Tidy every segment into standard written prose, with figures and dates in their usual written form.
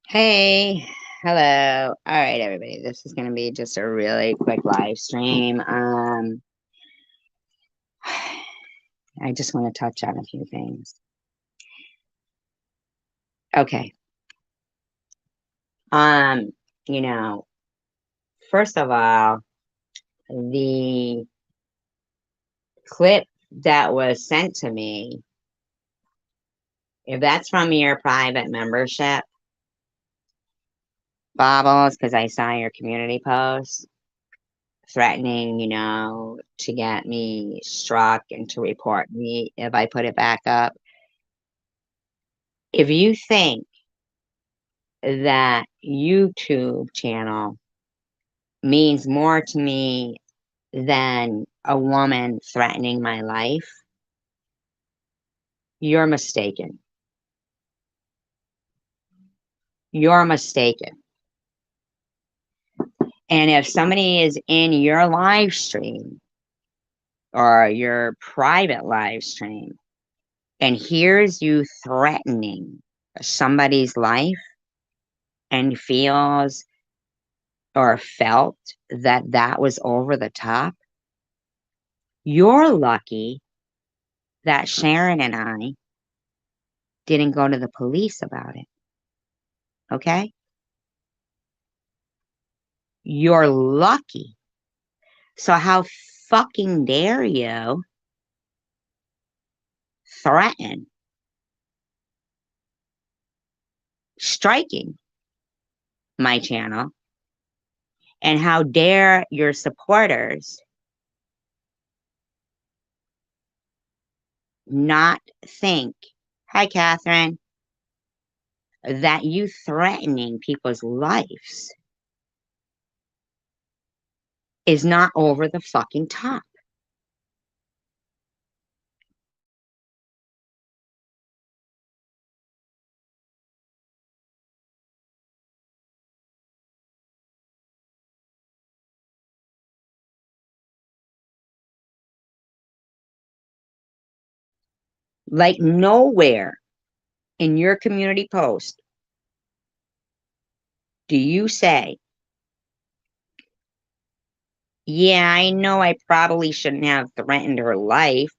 Hey, hello. All right, everybody. This is going to be just a really quick live stream. I just want to touch on a few things. Okay. Um, you know, first of all, the clip that was sent to me, if that's from your private membership, Bobbles, because I saw your community post threatening, to get me struck and to report me if I put it back up. If you think that YouTube channel means more to me than a woman threatening my life, you're mistaken. You're mistaken. And if somebody is in your live stream or your private live stream and hears you threatening somebody's life and feels or felt that that was over the top, you're lucky that Sharon and I didn't go to the police about it. Okay? You're lucky. So how fucking dare you threaten striking my channel? And how dare your supporters not think, hi, Catherine, that you threatening people's lives is not over the fucking top. Like nowhere in your community post do you say, yeah, I know I probably shouldn't have threatened her life.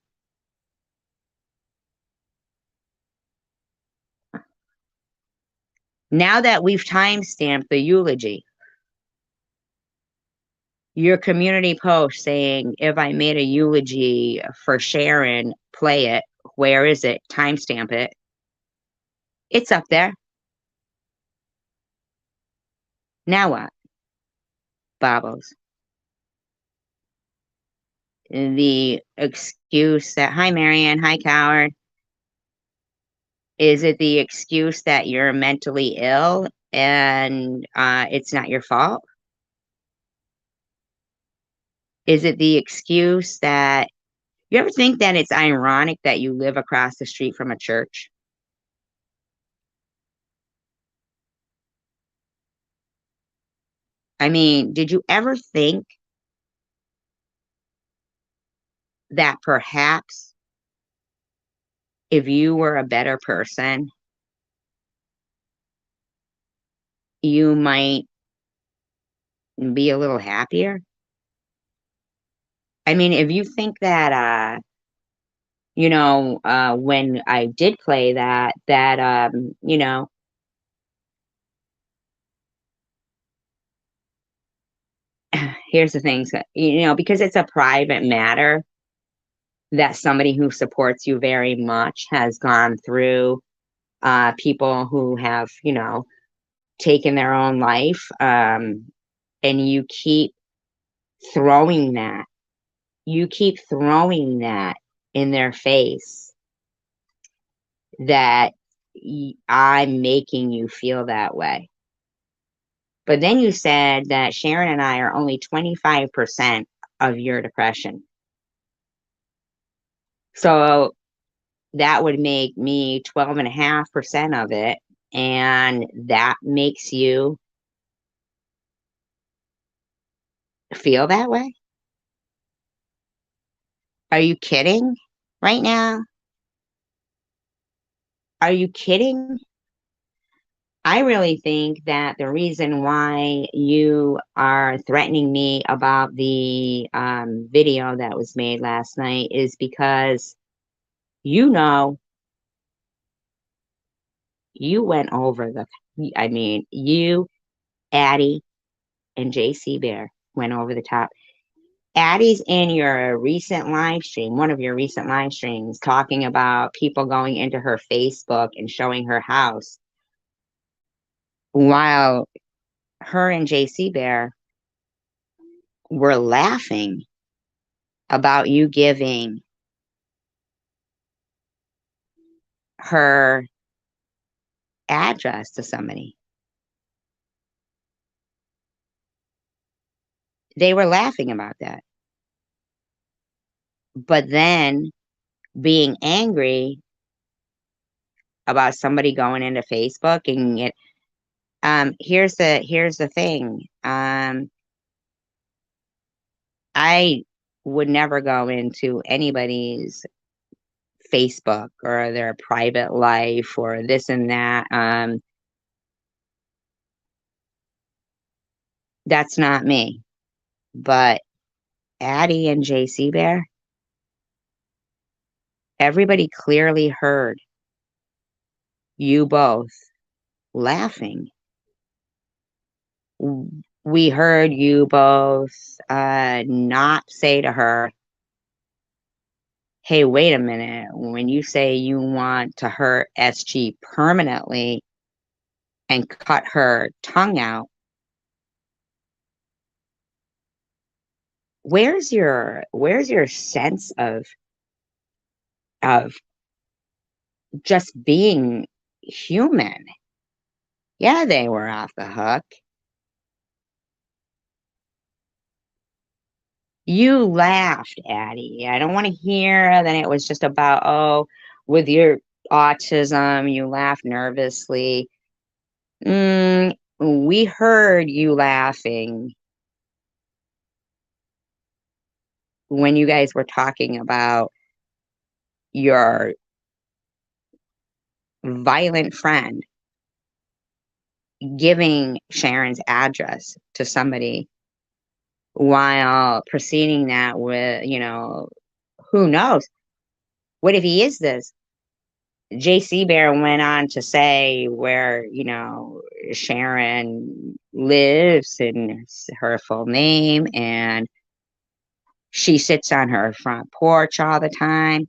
Now that we've timestamped the eulogy, your community post saying, if I made a eulogy for Sharon, play it. Where is it? Timestamp it. It's up there. Now what? Bobbles. The excuse that, hi, Marianne, hi, Coward. Is it the excuse that you're mentally ill and it's not your fault? Is it the excuse that you ever think that it's ironic that you live across the street from a church? I mean, did you ever think that perhaps if you were a better person, you might be a little happier? I mean, if you think that, when I did play that, here's the things that, because it's a private matter that somebody who supports you very much has gone through, people who have, taken their own life, and throwing that, you keep throwing that in their face that I'm making you feel that way. But then you said that Sharon and I are only 25% of your depression. So that would make me 12.5% of it. And that makes you feel that way? Are you kidding right now? Are you kidding? I really think that the reason why you are threatening me about the video that was made last night is because you know you went over the, I mean, you, Addie, and JC Bear went over the top. Addie's in your recent live stream, one of your recent live streams, talking about people going into her Facebook and showing her house, while her and JC Bear were laughing about you giving her address to somebody. They were laughing about that. But then being angry about somebody going into Facebook and it, here's the thing. I would never go into anybody's Facebook or their private life or this and that. That's not me. But Addie and JC Bear, everybody clearly heard you both laughing. We heard you both not say to her, hey, wait a minute, when you say you want to hurt SG permanently and cut her tongue out, where's your sense of just being human? Yeah, they were off the hook. You laughed, Addie. I don't want to hear that it was just about, oh, with your autism, you laughed nervously. We heard you laughing when you guys were talking about your violent friend giving Sharon's address to somebody while preceding that with, who knows? What if he is this? JC Bear went on to say where, Sharon lives and her full name, and she sits on her front porch all the time.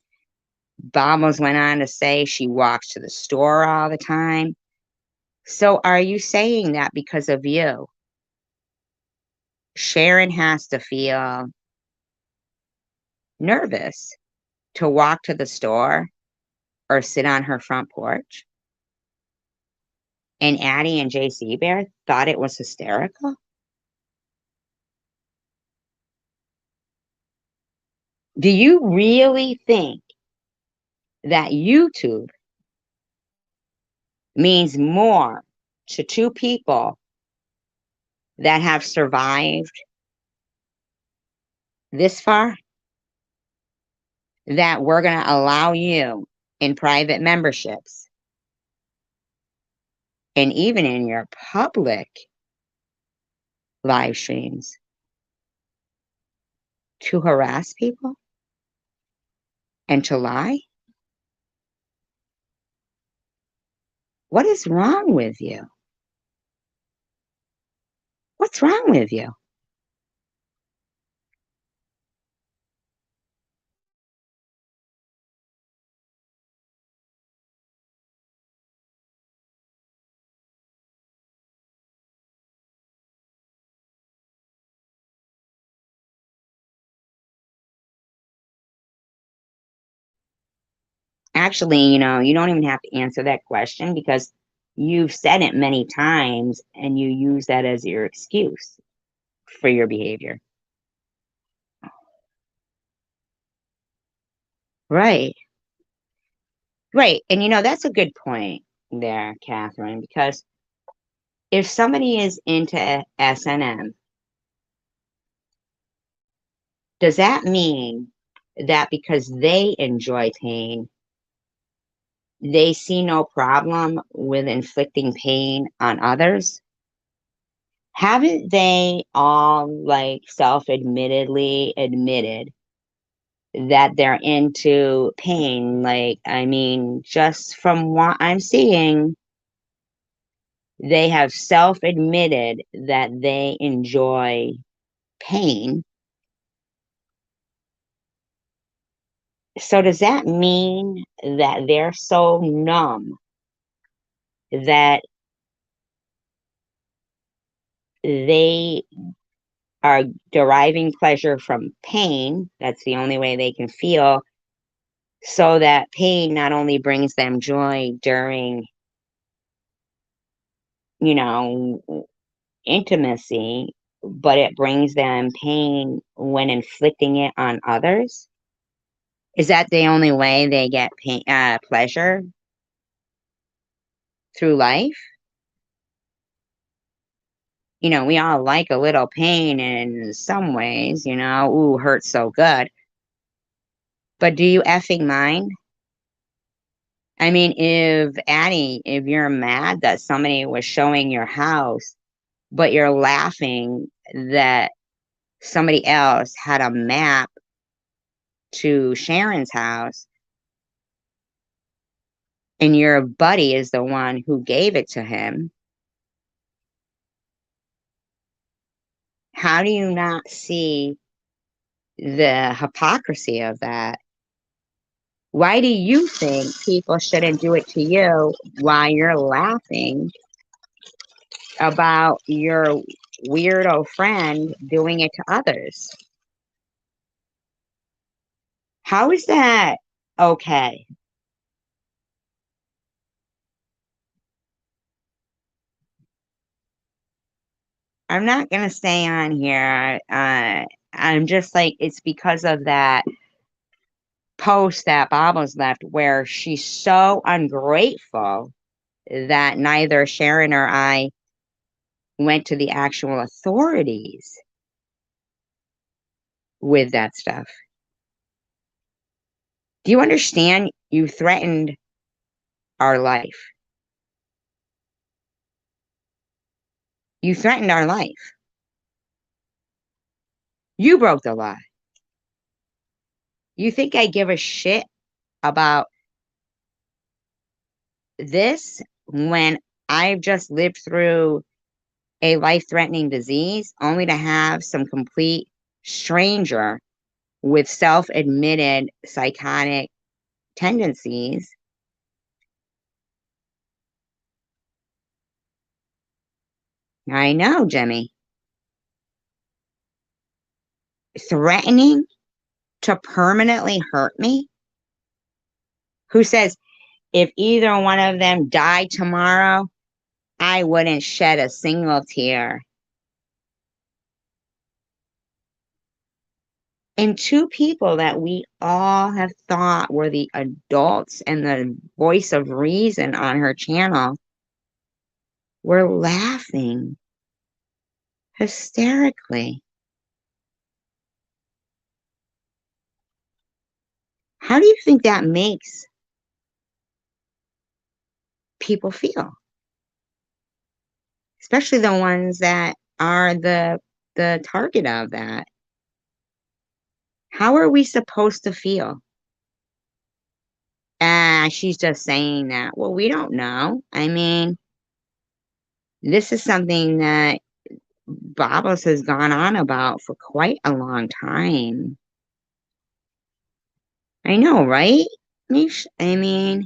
Bombos went on to say she walks to the store all the time. So are you saying that because of you, Sharon has to feel nervous to walk to the store or sit on her front porch? And Addie and JC Bear thought it was hysterical? Do you really think that YouTube means more to two people that have survived this far, that we're going to allow you in private memberships and even in your public live streams to harass people and to lie? What is wrong with you? What's wrong with you? Actually, you don't even have to answer that question because you've said it many times and you use that as your excuse for your behavior. Right. Right. And that's a good point there, Catherine, because if somebody is into S&M, does that mean that because they enjoy pain, they see no problem with inflicting pain on others. Haven't they all like self-admittedly admitted that they're into pain? Like, I mean, just from what I'm seeing, they have self-admitted that they enjoy pain. So does that mean that they're so numb that they are deriving pleasure from pain? That's the only way they can feel. So that pain not only brings them joy during, you know, intimacy, but it brings them pain when inflicting it on others. Is that the only way they get pain, pleasure through life? We all like a little pain in some ways, ooh, hurts so good. But do you effing mind? I mean, if Addie, if you're mad that somebody was showing your house, but you're laughing that somebody else had a map to Sharon's house and your buddy is the one who gave it to him, how do you not see the hypocrisy of that? Why do you think people shouldn't do it to you while you're laughing about your weirdo friend doing it to others? How is that okay? I'm not going to stay on here. I'm just like, it's because of that post that Bob's left where she's so ungrateful that neither Sharon or I went to the actual authorities with that stuff. Do you understand? You threatened our life. You threatened our life. You broke the law. You think I give a shit about this when I've just lived through a life-threatening disease only to have some complete stranger with self-admitted psychotic tendencies? I know, Jimmy. Threatening to permanently hurt me? Who says if either one of them died tomorrow, I wouldn't shed a single tear? And two people that we all have thought were the adults and the voice of reason on her channel were laughing hysterically. How do you think that makes people feel? Especially the ones that are the target of that. How are we supposed to feel? She's just saying that. Well, we don't know. I mean, this is something that Babos has gone on about for quite a long time. I know, right, Mish? I mean,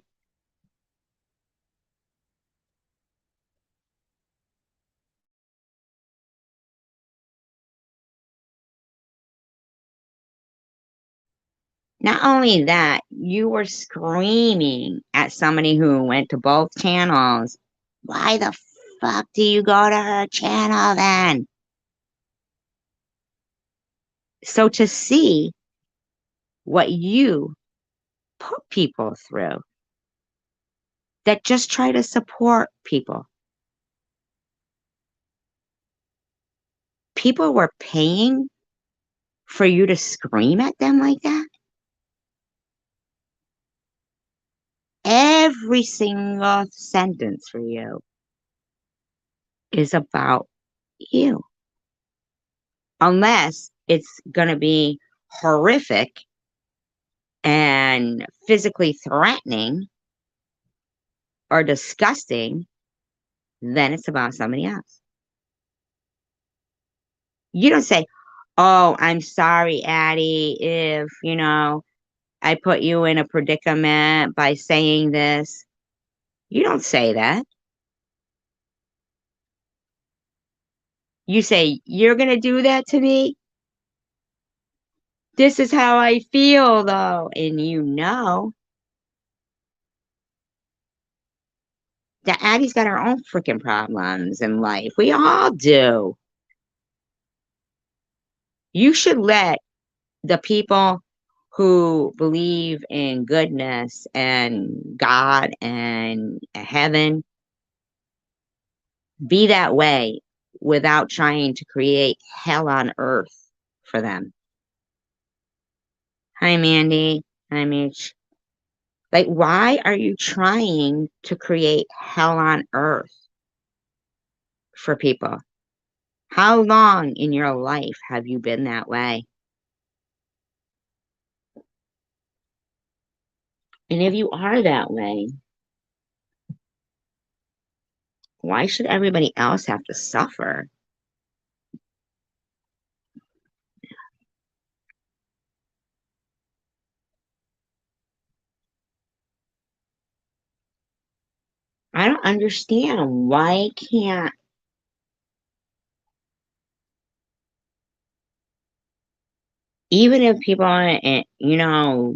not only that, you were screaming at somebody who went to both channels. Why the fuck do you go to her channel then? So to see what you put people through that just try to support people. People were paying for you to scream at them like that? every single sentence for you is about you. Unless it's going to be horrific and physically threatening or disgusting, then it's about somebody else. You don't say, "Oh, I'm sorry, Addie, if, I put you in a predicament by saying this." You don't say that. You say, "You're going to do that to me? This is how I feel, though." And that Addie's got her own freaking problems in life. We all do. You should let the people who believe in goodness and God and heaven be that way without trying to create hell on earth for them. Hi, Mandy. Hi, Mitch. Like, why are you trying to create hell on earth for people? How long in your life have you been that way? And if you are that way, why should everybody else have to suffer? I don't understand. Why can't, even if people,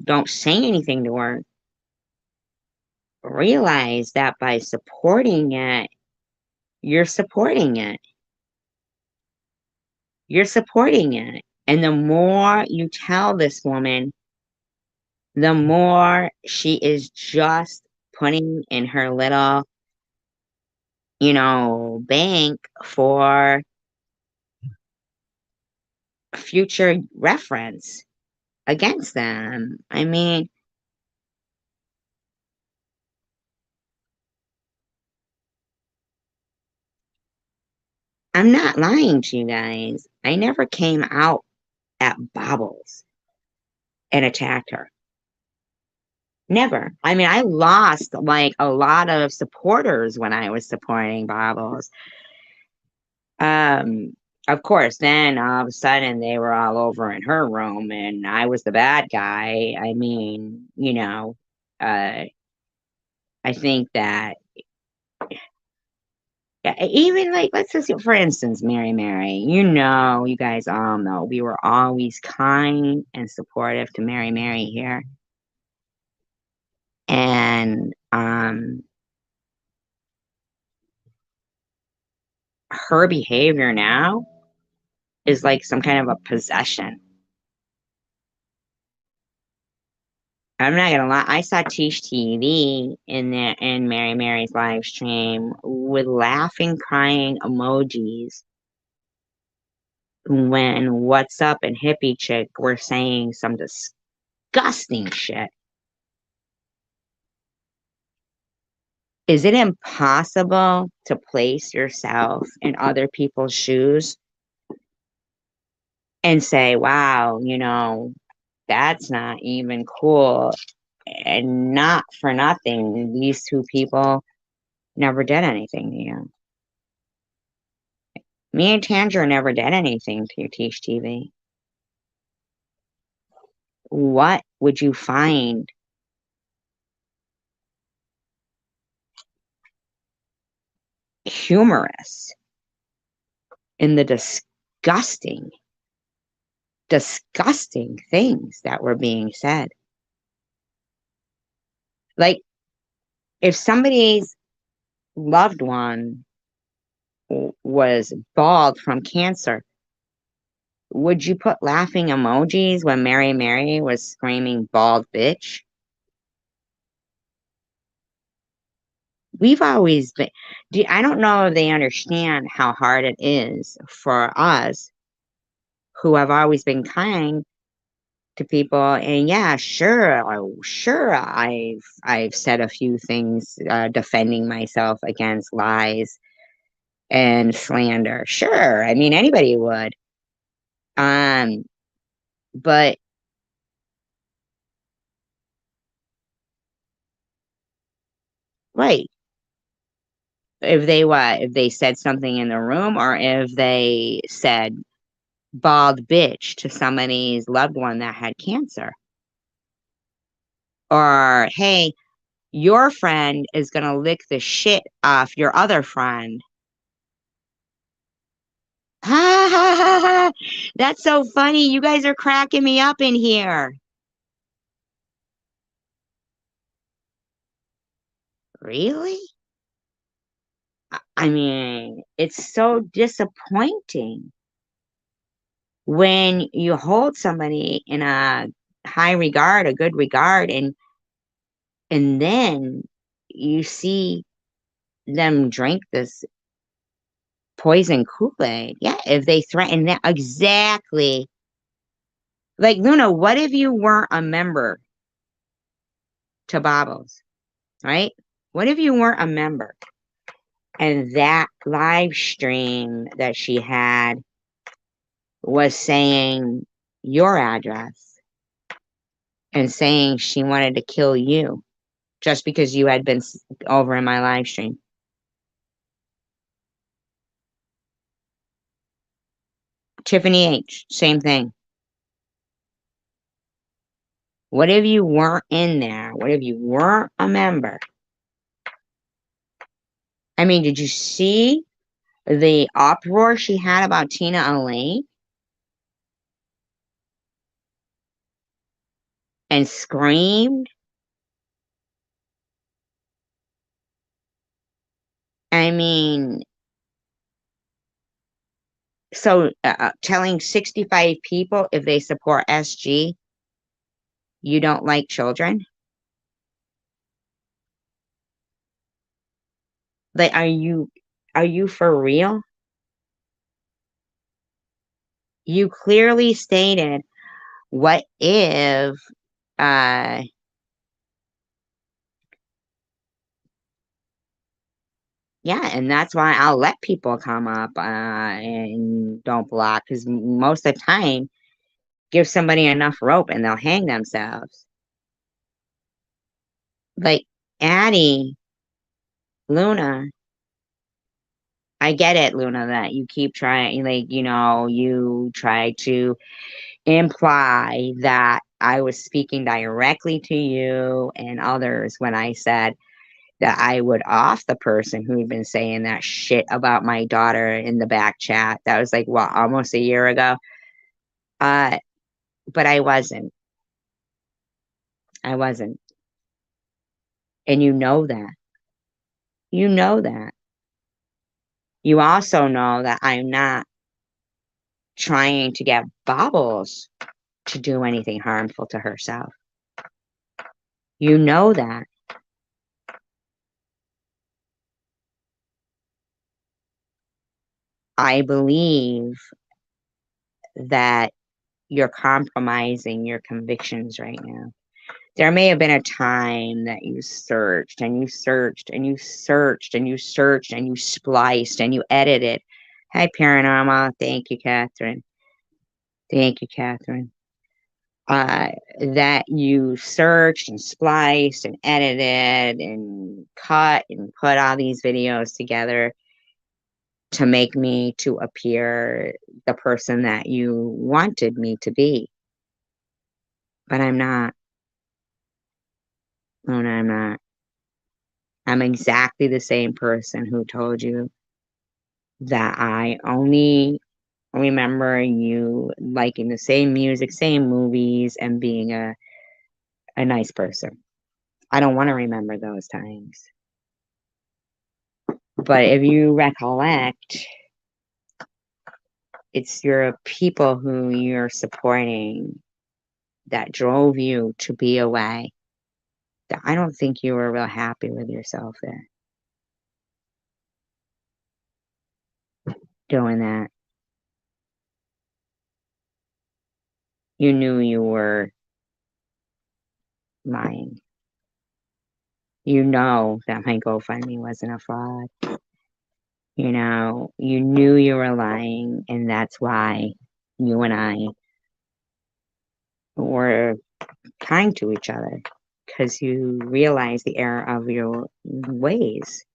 don't say anything to her, realize that by supporting it, you're supporting it. You're supporting it. And the more you tell this woman, the more she is just putting in her little, bank for future reference against them. I mean, I'm not lying to you guys. I never came out at Bobbles and attacked her. Never. I mean, I lost like a lot of supporters when I was supporting Bobbles. Um, of course, then all of a sudden they were all over in her room and I was the bad guy. I mean, I think that even like, let's just, for instance, Mary, you guys all know we were always kind and supportive to Mary here. And her behavior now is like some kind of a possession. I'm not gonna lie. I saw Tish TV in Mary's live stream with laughing, crying emojis when What's Up and Hippie Chick were saying some disgusting shit. Is it impossible to place yourself in other people's shoes and say, "Wow, that's not even cool"? And not for nothing, these two people never did anything to you. Me and Tandra never did anything to you, Tish TV. What would you find humorous in the disgusting things that were being said? Like, if somebody's loved one was bald from cancer, would you put laughing emojis when Mary was screaming bald bitch? We've always been, I don't know if they understand how hard it is for us who have always been kind to people. And yeah, sure, I've said a few things defending myself against lies and slander. Sure, I mean anybody would. Um, but right, if they said something in the room, or if they said bald bitch to somebody's loved one that had cancer, or hey, your friend is gonna lick the shit off your other friend. Ha ha ha ha! That's so funny. You guys are cracking me up in here. Really? I mean, it's so disappointing when you hold somebody in a high regard, a good regard, and then you see them drink this poison Kool-Aid. Yeah, if they threaten that exactly. Like Luna, what if you weren't a member to Bobbles, right? What if you weren't a member and that live stream that she had was saying your address and saying she wanted to kill you just because you had been over in my live stream? Tiffany H, same thing. What if you weren't in there? What if you weren't a member? I mean, did you see the uproar she had about Tina Elaine and screamed? I mean, so telling 65 people if they support SG, you don't like children? Like, are you for real? You clearly stated, what if, uh, yeah, and that's why I'll let people come up and don't block, because most of the time, give somebody enough rope and they'll hang themselves. Like, Addie, Luna, I get it, Luna, that you keep trying, like, you try to imply that I was speaking directly to you and others when I said that I would off the person who'd been saying that shit about my daughter in the back chat. That was like, what, almost a year ago? Uh, but I wasn't. I wasn't. And you know that. You know that. You also know that I'm not trying to get Bobbles to do anything harmful to herself. You know that. I believe that you're compromising your convictions right now. There may have been a time that you searched and you searched and you searched and you searched and you spliced and you edited. Hi, Paranormal. Thank you, Catherine. Thank you, Catherine. Uh, that you searched and spliced and edited and cut and put all these videos together to make me to appear the person that you wanted me to be. But I'm not. No, no, I'm not. I'm exactly the same person who told you that I only remember you liking the same music, same movies, and being a nice person. I don't want to remember those times. But if you recollect, it's your people who you're supporting that drove you to be away. That I don't think you were real happy with yourself there doing that. You knew you were lying. You know that my GoFundMe wasn't a fraud. You knew you were lying, and that's why you and I were kind to each other, because you realize the error of your ways.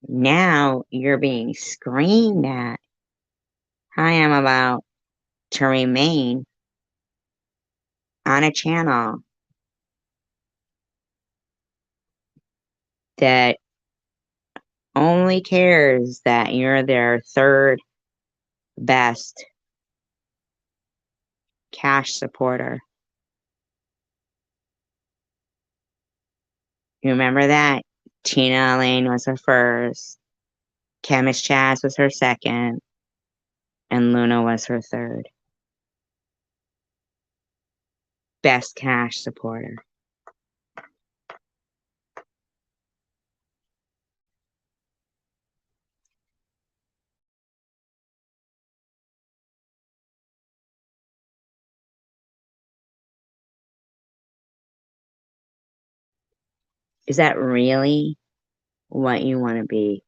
Now you're being screamed at. I am about to remain on a channel that only cares that you're their third best cash supporter. You remember that? Tina Lane was her first, Chemist Chaz was her second, and Luna was her third. Best cash supporter. Is that really what you want to be?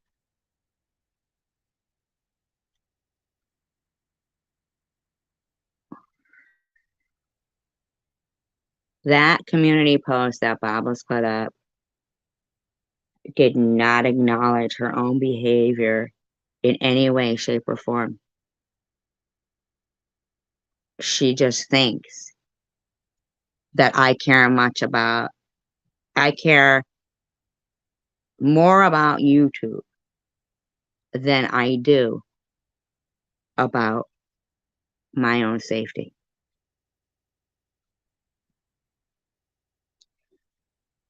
That community post that Bobbles put up did not acknowledge her own behavior in any way, shape, or form. She just thinks that I care more about YouTube than I do about my own safety.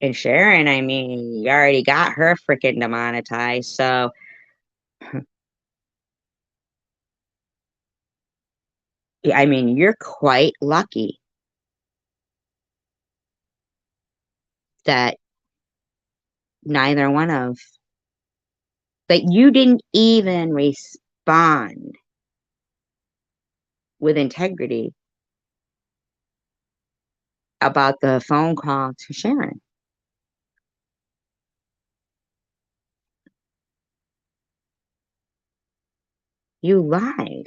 And Sharon, I mean, you already got her freaking demonetized, so I mean, you're quite lucky that neither one of that you didn't even respond with integrity about the phone call to Sharon. You lied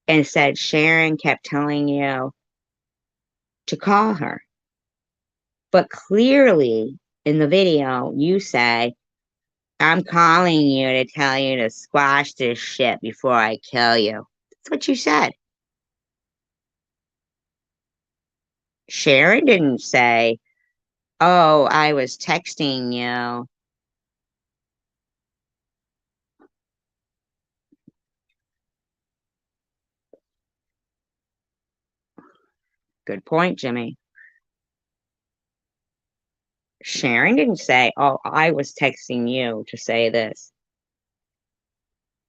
and said Sharon kept telling you to call her. But clearly in the video, you say, I'm calling you to tell you to squash this shit before I kill you. That's what you said. Sharon didn't say, oh, I was texting you. Good point, Jimmy. Sharon didn't say, oh, I was texting you to say this.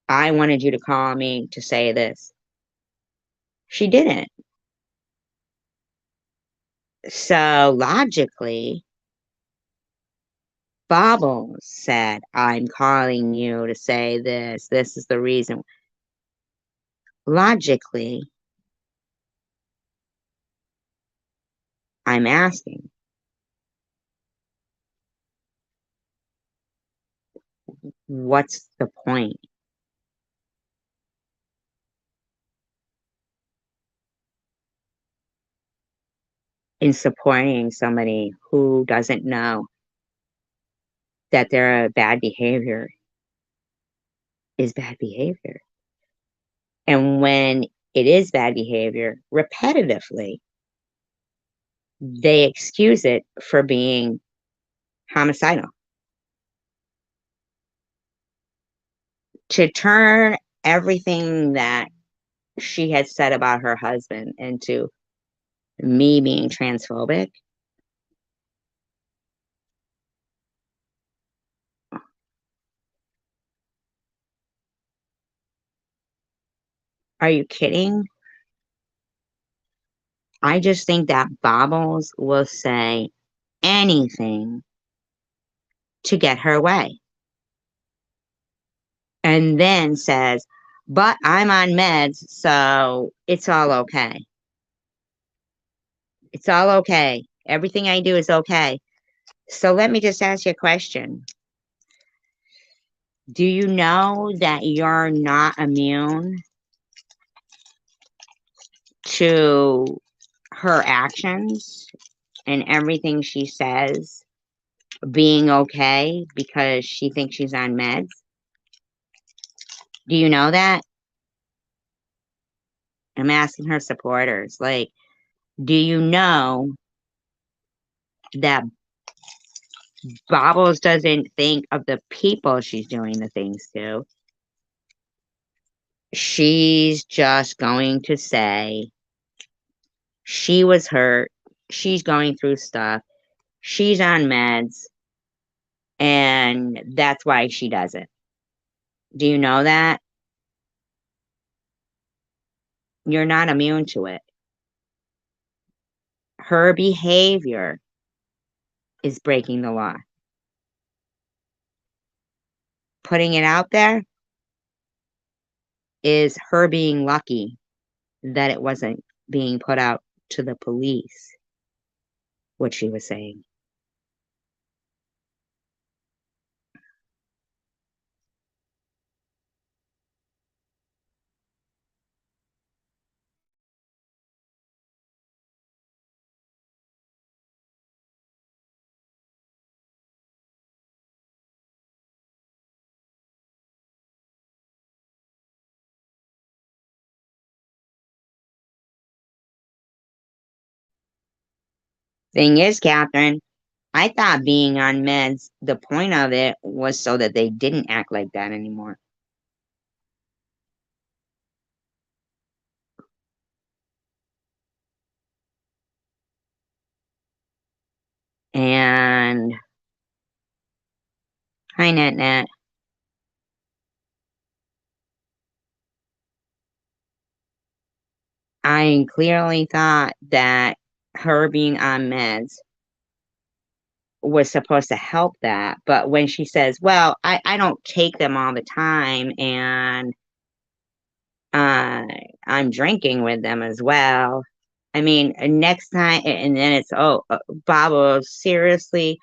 I wanted you to call me to say this. She didn't. So logically, Bobbles said, I'm calling you to say this. This is the reason. Logically, I'm asking, what's the point in supporting somebody who doesn't know that their bad behavior is bad behavior? And when it is bad behavior, repetitively, they excuse it for being homicidal. To turn everything that she had said about her husband into me being transphobic. Are you kidding? I just think that Bobbles will say anything to get her way. And then says, but I'm on meds, so it's all okay. It's all okay. Everything I do is okay. So let me just ask you a question. Do you know that you're not immune to her actions and everything she says being okay because she thinks she's on meds? Do you know that? I'm asking her supporters. Like, do you know that Bobbles doesn't think of the people she's doing the things to? She's just going to say she was hurt. She's going through stuff. She's on meds. And that's why she does it. Do you know that? You're not immune to it. Her behavior is breaking the law. Putting it out there is her being lucky that it wasn't being put out to the police, what she was saying. Thing is, Catherine, I thought being on meds, the point of it was so that they didn't act like that anymore. And hi, Net Net. I clearly thought that her being on meds was supposed to help that. But when she says, well, I don't take them all the time and uh, I'm drinking with them as well. I mean, next time, and then it's, oh, Baba, seriously,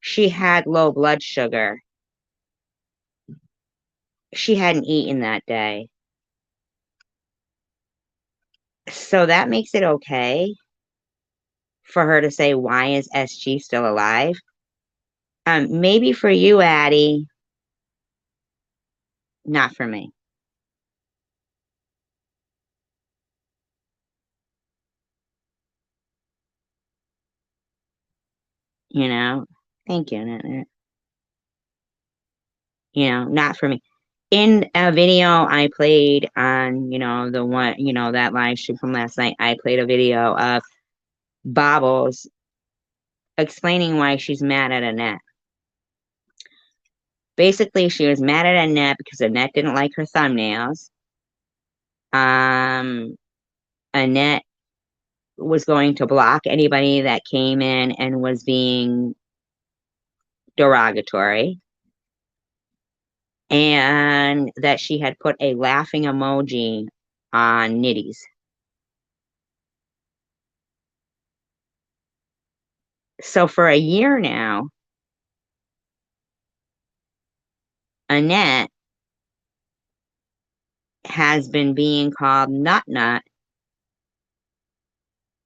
she had low blood sugar. She hadn't eaten that day. So that makes it okay for her to say, why is SG still alive? Maybe for you, Addie, not for me. You know, thank you, Net Net. Not for me. In a video I played on, the one, that live stream from last night, I played a video of Bobbles explaining why she's mad at Annette. Basically, she was mad at Annette because Annette didn't like her thumbnails. Um, Annette was going to block anybody that came in and was being derogatory. And that she had put a laughing emoji on Nitty's. So for a year now, Annette has been being called Nut Nut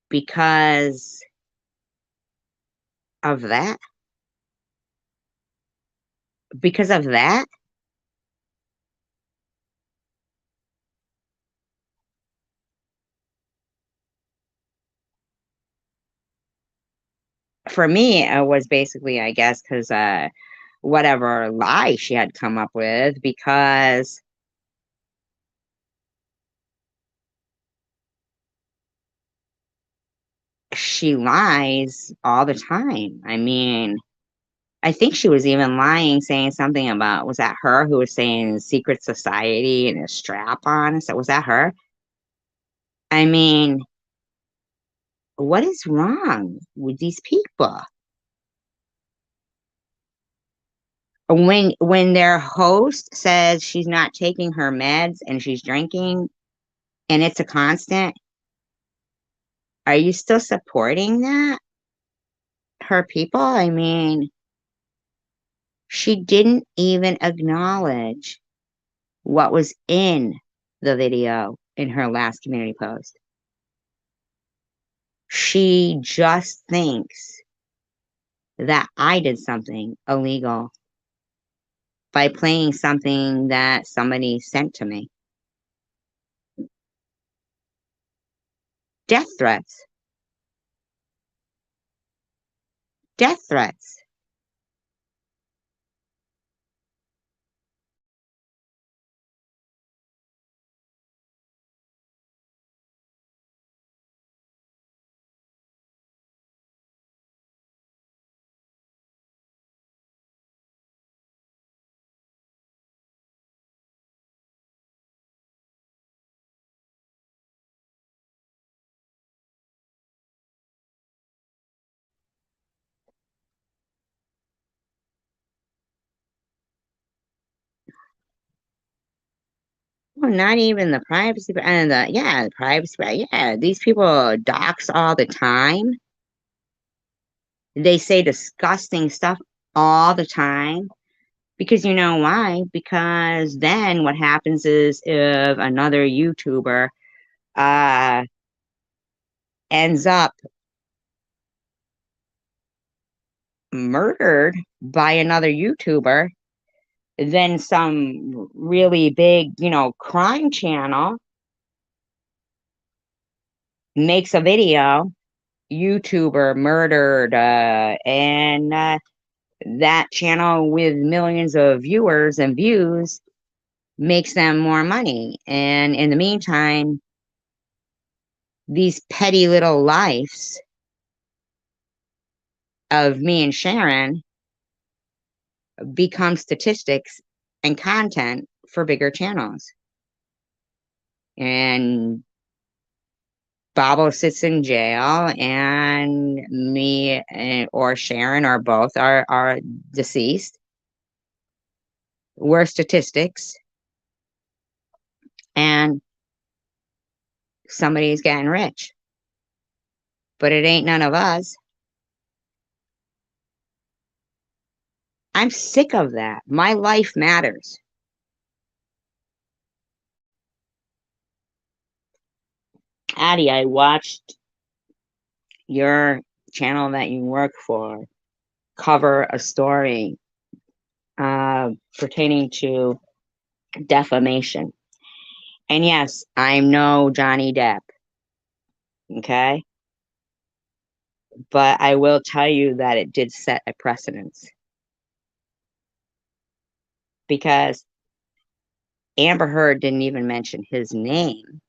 because of that. Because of that, for me, it was basically, I guess, because whatever lie she had come up with, because she lies all the time. I mean, I think she was even lying, saying something about, was that her who was saying secret society and a strap on? So was that her? I mean, what is wrong with these people? When their host says she's not taking her meds and she's drinking and it's a constant, are you still supporting that? Her people? I mean, she didn't even acknowledge what was in the video in her last community post. She just thinks that I did something illegal by playing something that somebody sent to me. Death threats. Death threats. Well, not even the privacy, and the privacy. Yeah, these people dox all the time. They say disgusting stuff all the time. Because you know why? Because then what happens is if another YouTuber uh ends up murdered by another YouTuber, then some really big, crime channel makes a video, YouTuber murdered, and that channel with millions of viewers and views makes them more money. And in the meantime, these petty little lives of me and Sharon become statistics and content for bigger channels. And Bobble sits in jail, and me or Sharon or both are deceased. We're statistics, and somebody's getting rich, but it ain't none of us. I'm sick of that. My life matters. Addie, I watched your channel that you work for cover a story pertaining to defamation. And yes, I'm no Johnny Depp, okay? But I will tell you that it did set a precedence because Amber Heard didn't even mention his name.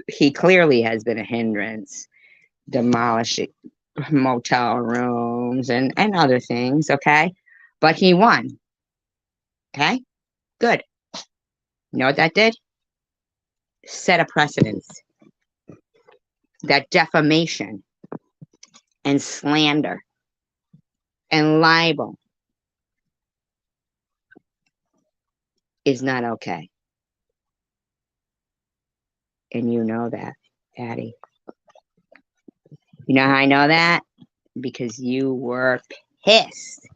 He clearly has been a hindrance, demolishing motel rooms and other things, okay? But he won, okay? Good. You know what that did? Set a precedence that defamation and slander and libel is not okay. And you know that, Patty. You know how I know that? Because you were pissed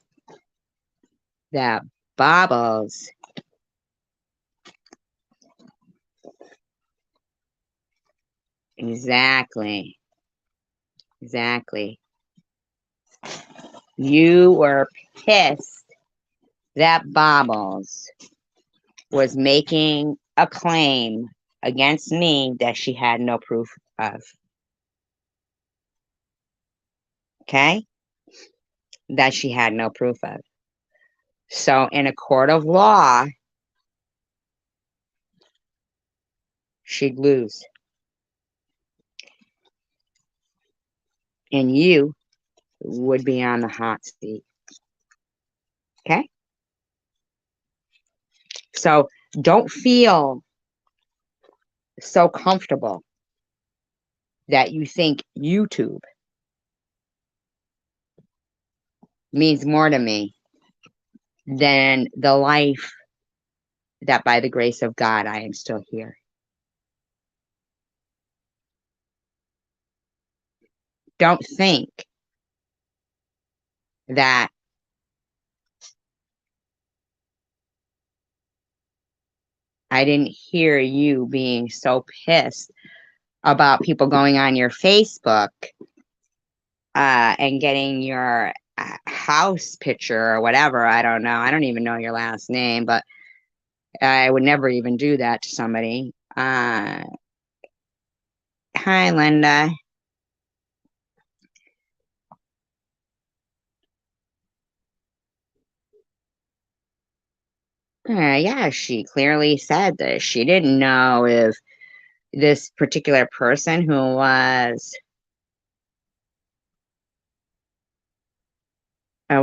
that Bobbles exactly. Exactly. You were pissed that Bobbles was making a claim against me that she had no proof of. Okay? That she had no proof of. So, in a court of law, she'd lose. And you would be on the hot seat. Okay? So, don't feel so comfortable that you think YouTube means more to me than the life that by the grace of God I am still here. Don't think that I didn't hear you being so pissed about people going on your Facebook and getting your house picture or whatever. I don't know. I don't even know your last name, but I would never even do that to somebody. Hi, Linda. Yeah, she clearly said that she didn't know if this particular person who was a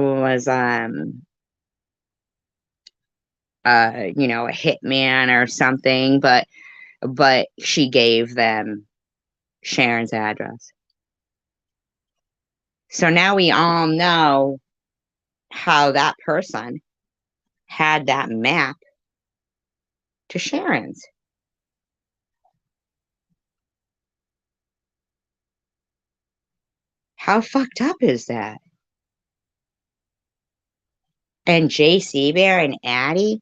hitman or something, but she gave them Sharon's address. So now we all know how that person had that map to Sharon's. How fucked up is that? And JC Bear and Addie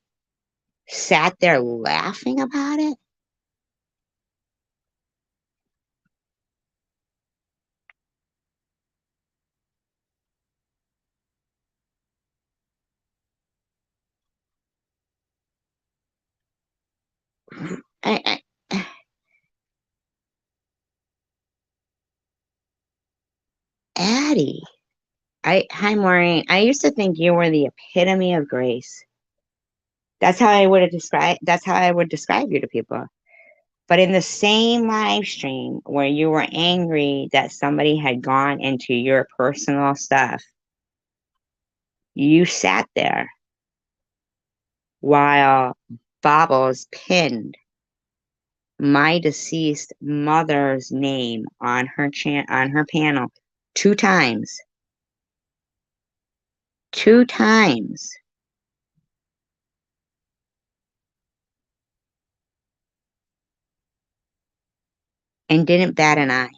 sat there laughing about it. I, Addie, hi Maureen. I used to think you were the epitome of grace. That's how I would describe you to people. But in the same live stream where you were angry that somebody had gone into your personal stuff, you sat there while Bobbles pinned my deceased mother's name on her panel 2 times. 2 times. And didn't bat an eye.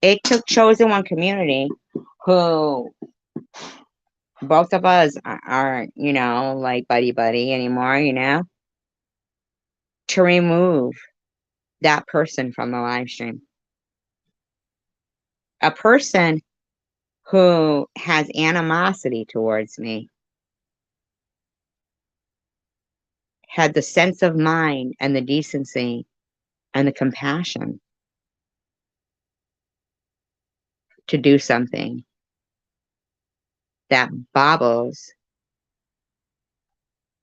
It took Chosen One Community, who both of us aren't, like buddy buddy anymore, to remove that person from the live stream. A person who has animosity towards me had the sense of mind and the decency and the compassion to do something that Bobbles,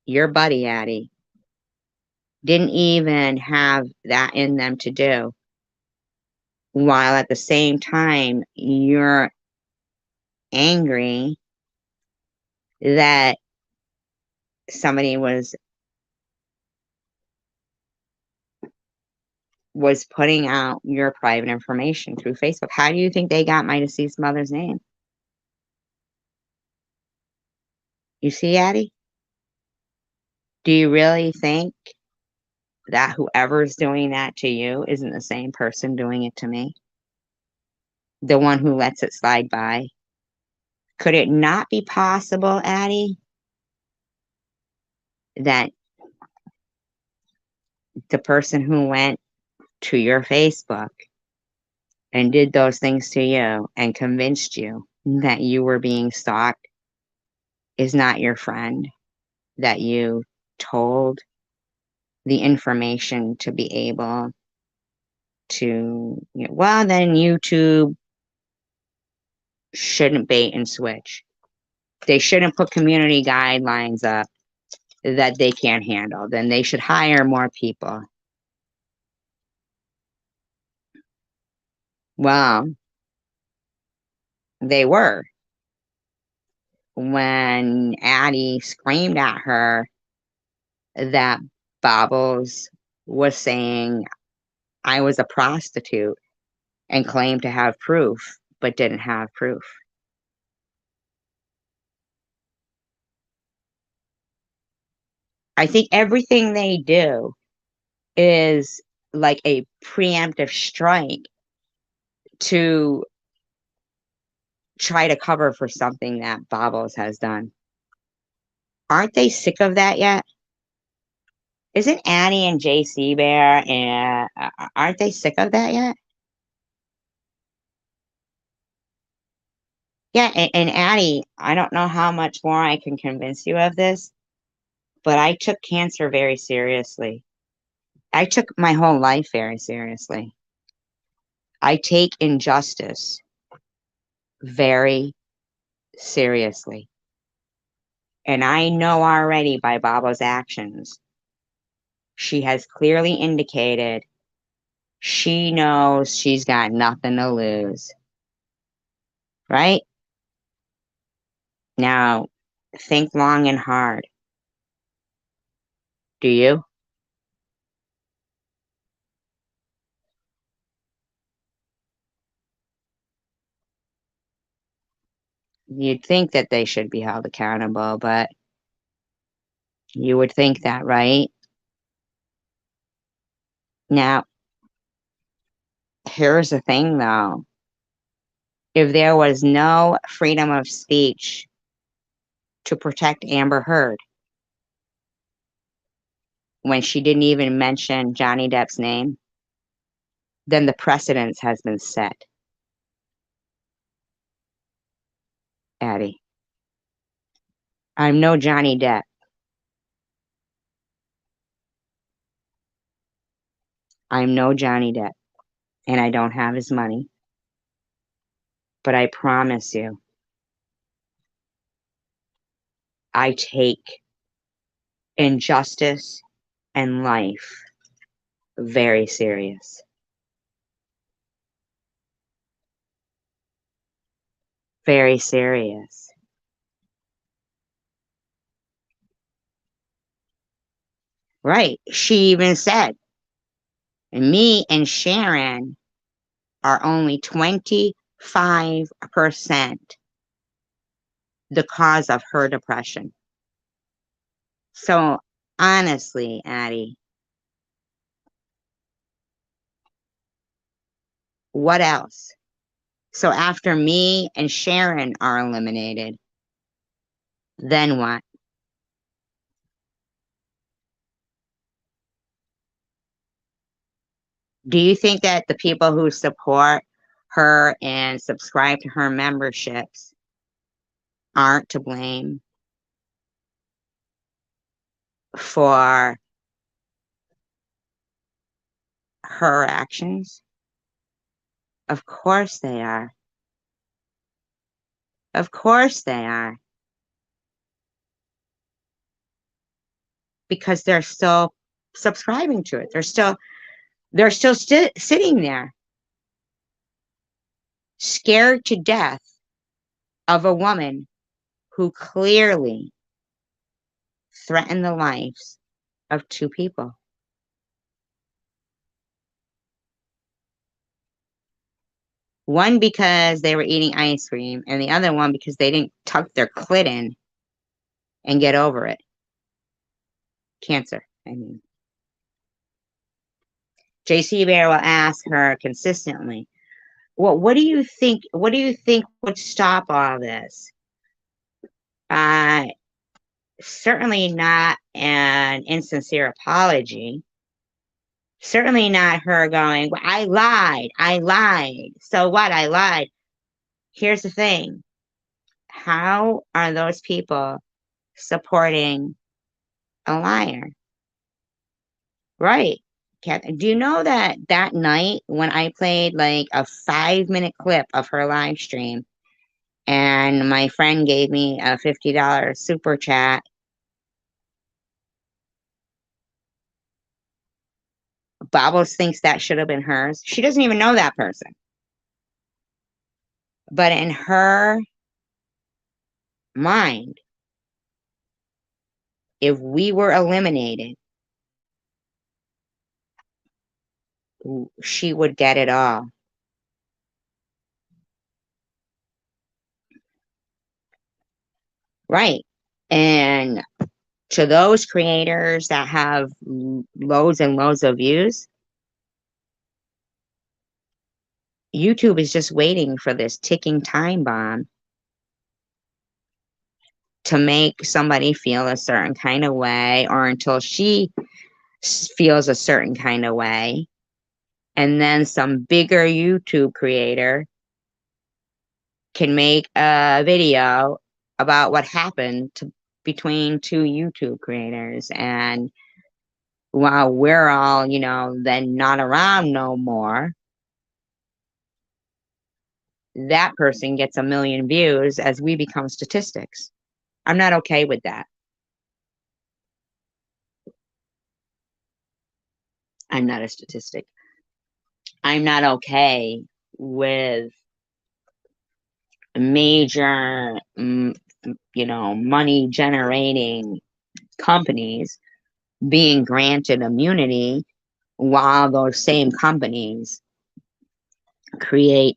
your buddy Addie, didn't even have that in them to do, while at the same time you're angry that somebody was putting out your private information through Facebook. How do you think they got my deceased mother's name? You see, Addie? Do you really think that whoever's doing that to you isn't the same person doing it to me? The one who lets it slide by? Could it not be possible, Addie, that the person who went to your Facebook and did those things to you and convinced you that you were being stalked is not your friend that you told the information to be able to, well, then YouTube shouldn't bait and switch. They shouldn't put community guidelines up that they can't handle. Then they should hire more people. Well, they were. When Addie screamed at her that Bobbles was saying I was a prostitute and claimed to have proof, but didn't have proof. I think everything they do is like a preemptive strike to try to cover for something that Bobbles has done. Aren't they sick of that yet? Isn't Annie and JC Bear and aren't they sick of that yet? Yeah, and Addie, I don't know how much more I can convince you of this, but I took cancer very seriously. I took my whole life very seriously. I take injustice very seriously. And I know already by Baba's actions, she has clearly indicated she knows she's got nothing to lose. Right? Now, think long and hard. Do you? You'd think that they should be held accountable, but you would think that, right? Now, here's the thing though. If there was no freedom of speech to protect Amber Heard when she didn't even mention Johnny Depp's name, then the precedence has been set, Addie. I'm no Johnny Depp. I'm no Johnny Depp, and I don't have his money. But I promise you, I take injustice and life very serious. Very serious. Right. She even said, me and Sharon are only 25% the cause of her depression. So honestly, Addie, what else? So after me and Sharon are eliminated, then what? Do you think that the people who support her and subscribe to her memberships aren't to blame for her actions? Of course they are. Of course they are. Because they're still subscribing to it. They're still sitting there, scared to death of a woman who clearly threatened the lives of two people. One because they were eating ice cream, and the other one because they didn't tuck their clit in and get over it. Cancer, I mean. JC Bear will ask her consistently, well, what do you think? What do you think would stop all this? Uh, Certainly not an insincere apology. Certainly not her going, well, I lied. I lied. So what? I lied. Here's the thing. How are those people supporting a liar? Right. Do you know that that night when I played like a 5-minute clip of her live stream and my friend gave me a $50 super chat, Bobbles thinks that should have been hers. She doesn't even know that person. But in her mind, if we were eliminated, she would get it all. Right. And To those creators that have loads and loads of views, YouTube is just waiting for this ticking time bomb to make somebody feel a certain kind of way, or until she feels a certain kind of way. And then some bigger YouTube creator can make a video about what happened between two YouTube creators. And while we're all, then not around no more, that person gets 1 million views as we become statistics. I'm not okay with that. I'm not a statistic. I'm not okay with major, money generating companies being granted immunity while those same companies create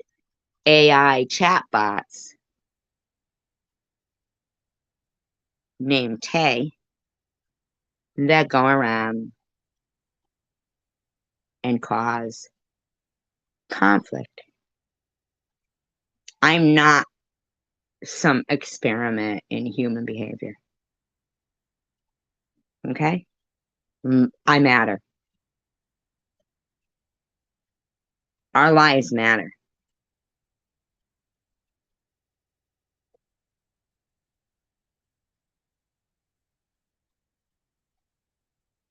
AI chatbots named Tay that go around and cause conflict. I'm not some experiment in human behavior. Okay? I matter. Our lives matter.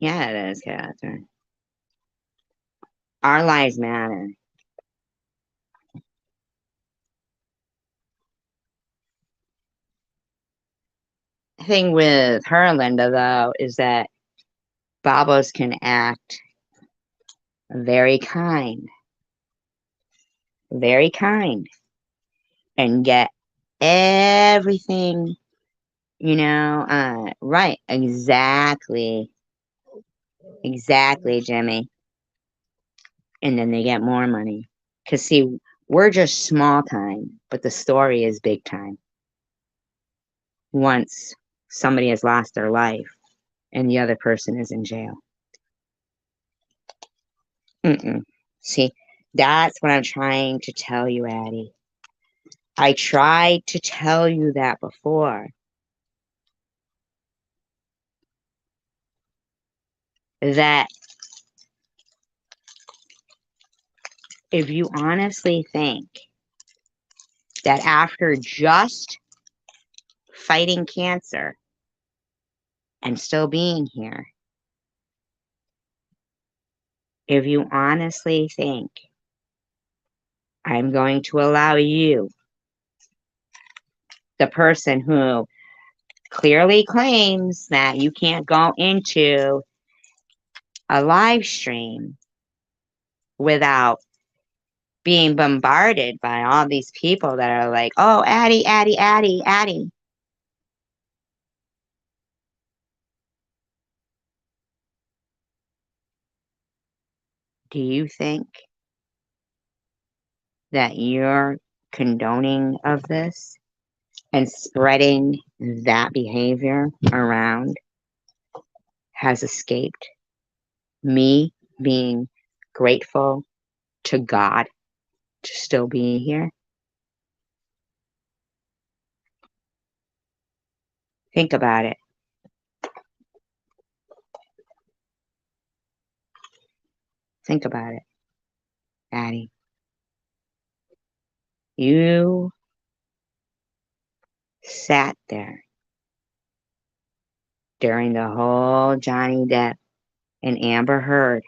Yeah, it is, Catherine. Our lives matter. The thing with her, Linda, though, is that Babos can act very kind, and get everything, right. Exactly, Jimmy. And then they get more money. Because, see, we're just small time, but the story is big time. Once somebody has lost their life and the other person is in jail. Mm-mm. See, that's what I'm trying to tell you, Addie. I tried to tell you that before. That if you honestly think that after just fighting cancer and still being here, if you honestly think I'm going to allow you, the person who clearly claims that you can't go into a live stream without being bombarded by all these people that are like, oh, Addie, Addie, Addie, Addie. Do you think that your condoning of this and spreading that behavior around has escaped me being grateful to God to still be here? Think about it. Think about it, Addie. You sat there during the whole Johnny Depp and Amber Heard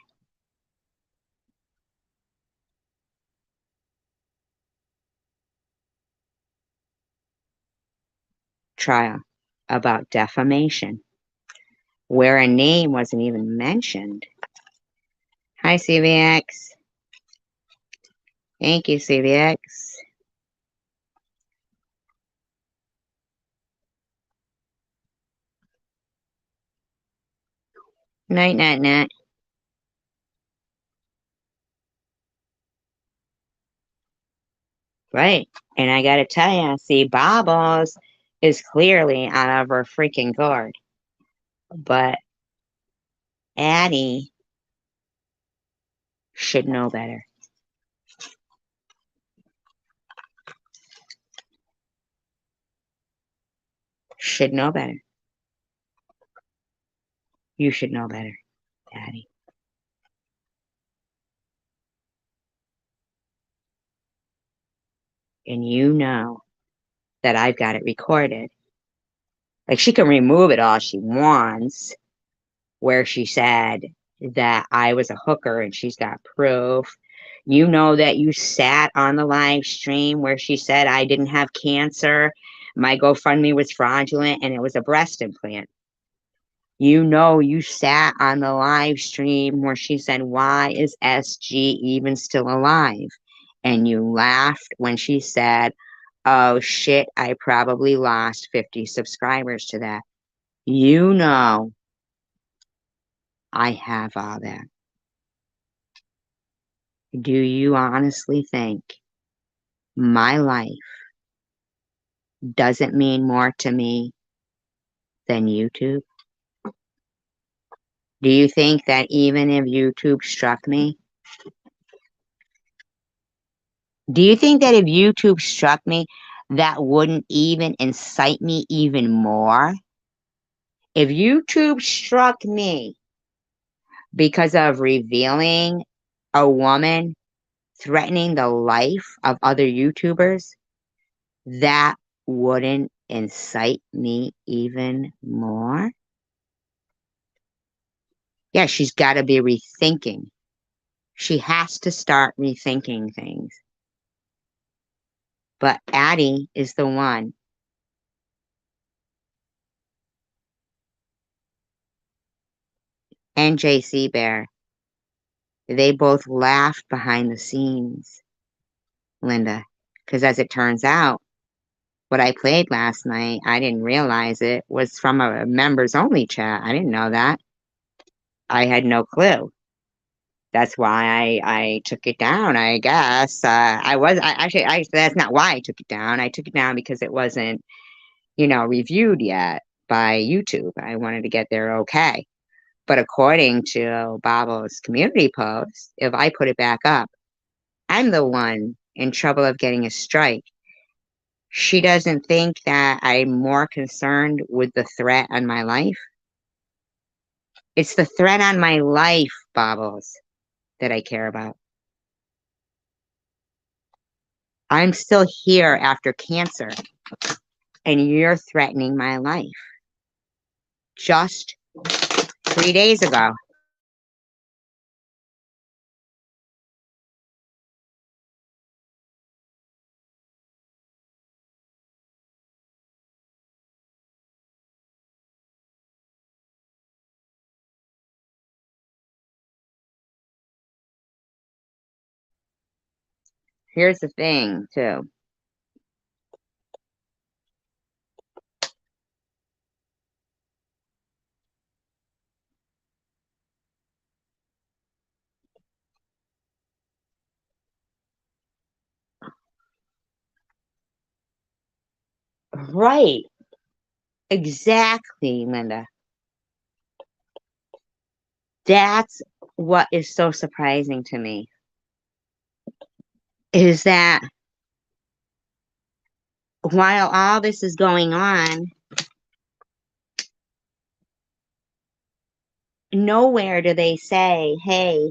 trial about defamation, where a name wasn't even mentioned. Hi, CVX. Thank you, CVX. Night, night, night. Right. And I gotta tell you, see, Bobbles is clearly out of her freaking gourd. But Addie should know better. Should know better. You should know better, Addie. And you know that I've got it recorded. Like, she can remove it all she wants, where she said that I was a hooker and she's got proof. You know that you sat on the live stream where she said I didn't have cancer, my GoFundMe was fraudulent, and it was a breast implant. You know you sat on the live stream where she said, why is SG even still alive? And you laughed when she said, oh shit, I probably lost 50 subscribers to that. You know I have all that. Do you honestly think my life doesn't mean more to me than YouTube? Do you think that even if YouTube struck me, do you think that if YouTube struck me, that wouldn't even incite me even more? If YouTube struck me because of revealing a woman threatening the life of other YouTubers, that wouldn't incite me even more? Yeah, she's got to be rethinking. She has to start rethinking things. But Addie is the one. And JC Bear. They both laughed behind the scenes, Linda. Because as it turns out, what I played last night, I didn't realize it was from a members only chat. I didn't know that. I had no clue. That's why I took it down, I guess. That's not why I took it down. I took it down because it wasn't, reviewed yet by YouTube. I wanted to get their okay. But according to Babo's community post, if I put it back up, I'm the one in trouble of getting a strike. She doesn't think that I'm more concerned with the threat on my life. It's the threat on my life, Bobbles, that I care about. I'm still here after cancer, and you're threatening my life. Just 3 days ago. Here's the thing, too. Right. Exactly, Linda. That's what is so surprising to me is that while all this is going on, nowhere do they say, hey,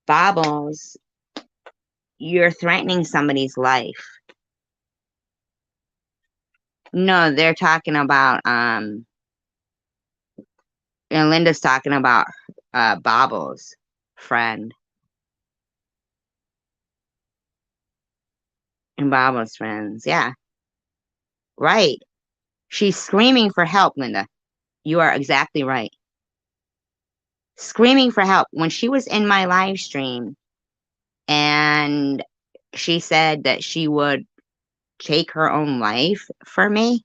Bobbles, you're threatening somebody's life. No, they're talking about, and Linda's talking about Bobbles' friend. And Bobbles' friends. Yeah, right. She's screaming for help, Linda. You are exactly right. Screaming for help. When she was in my live stream and she said that she would take her own life for me,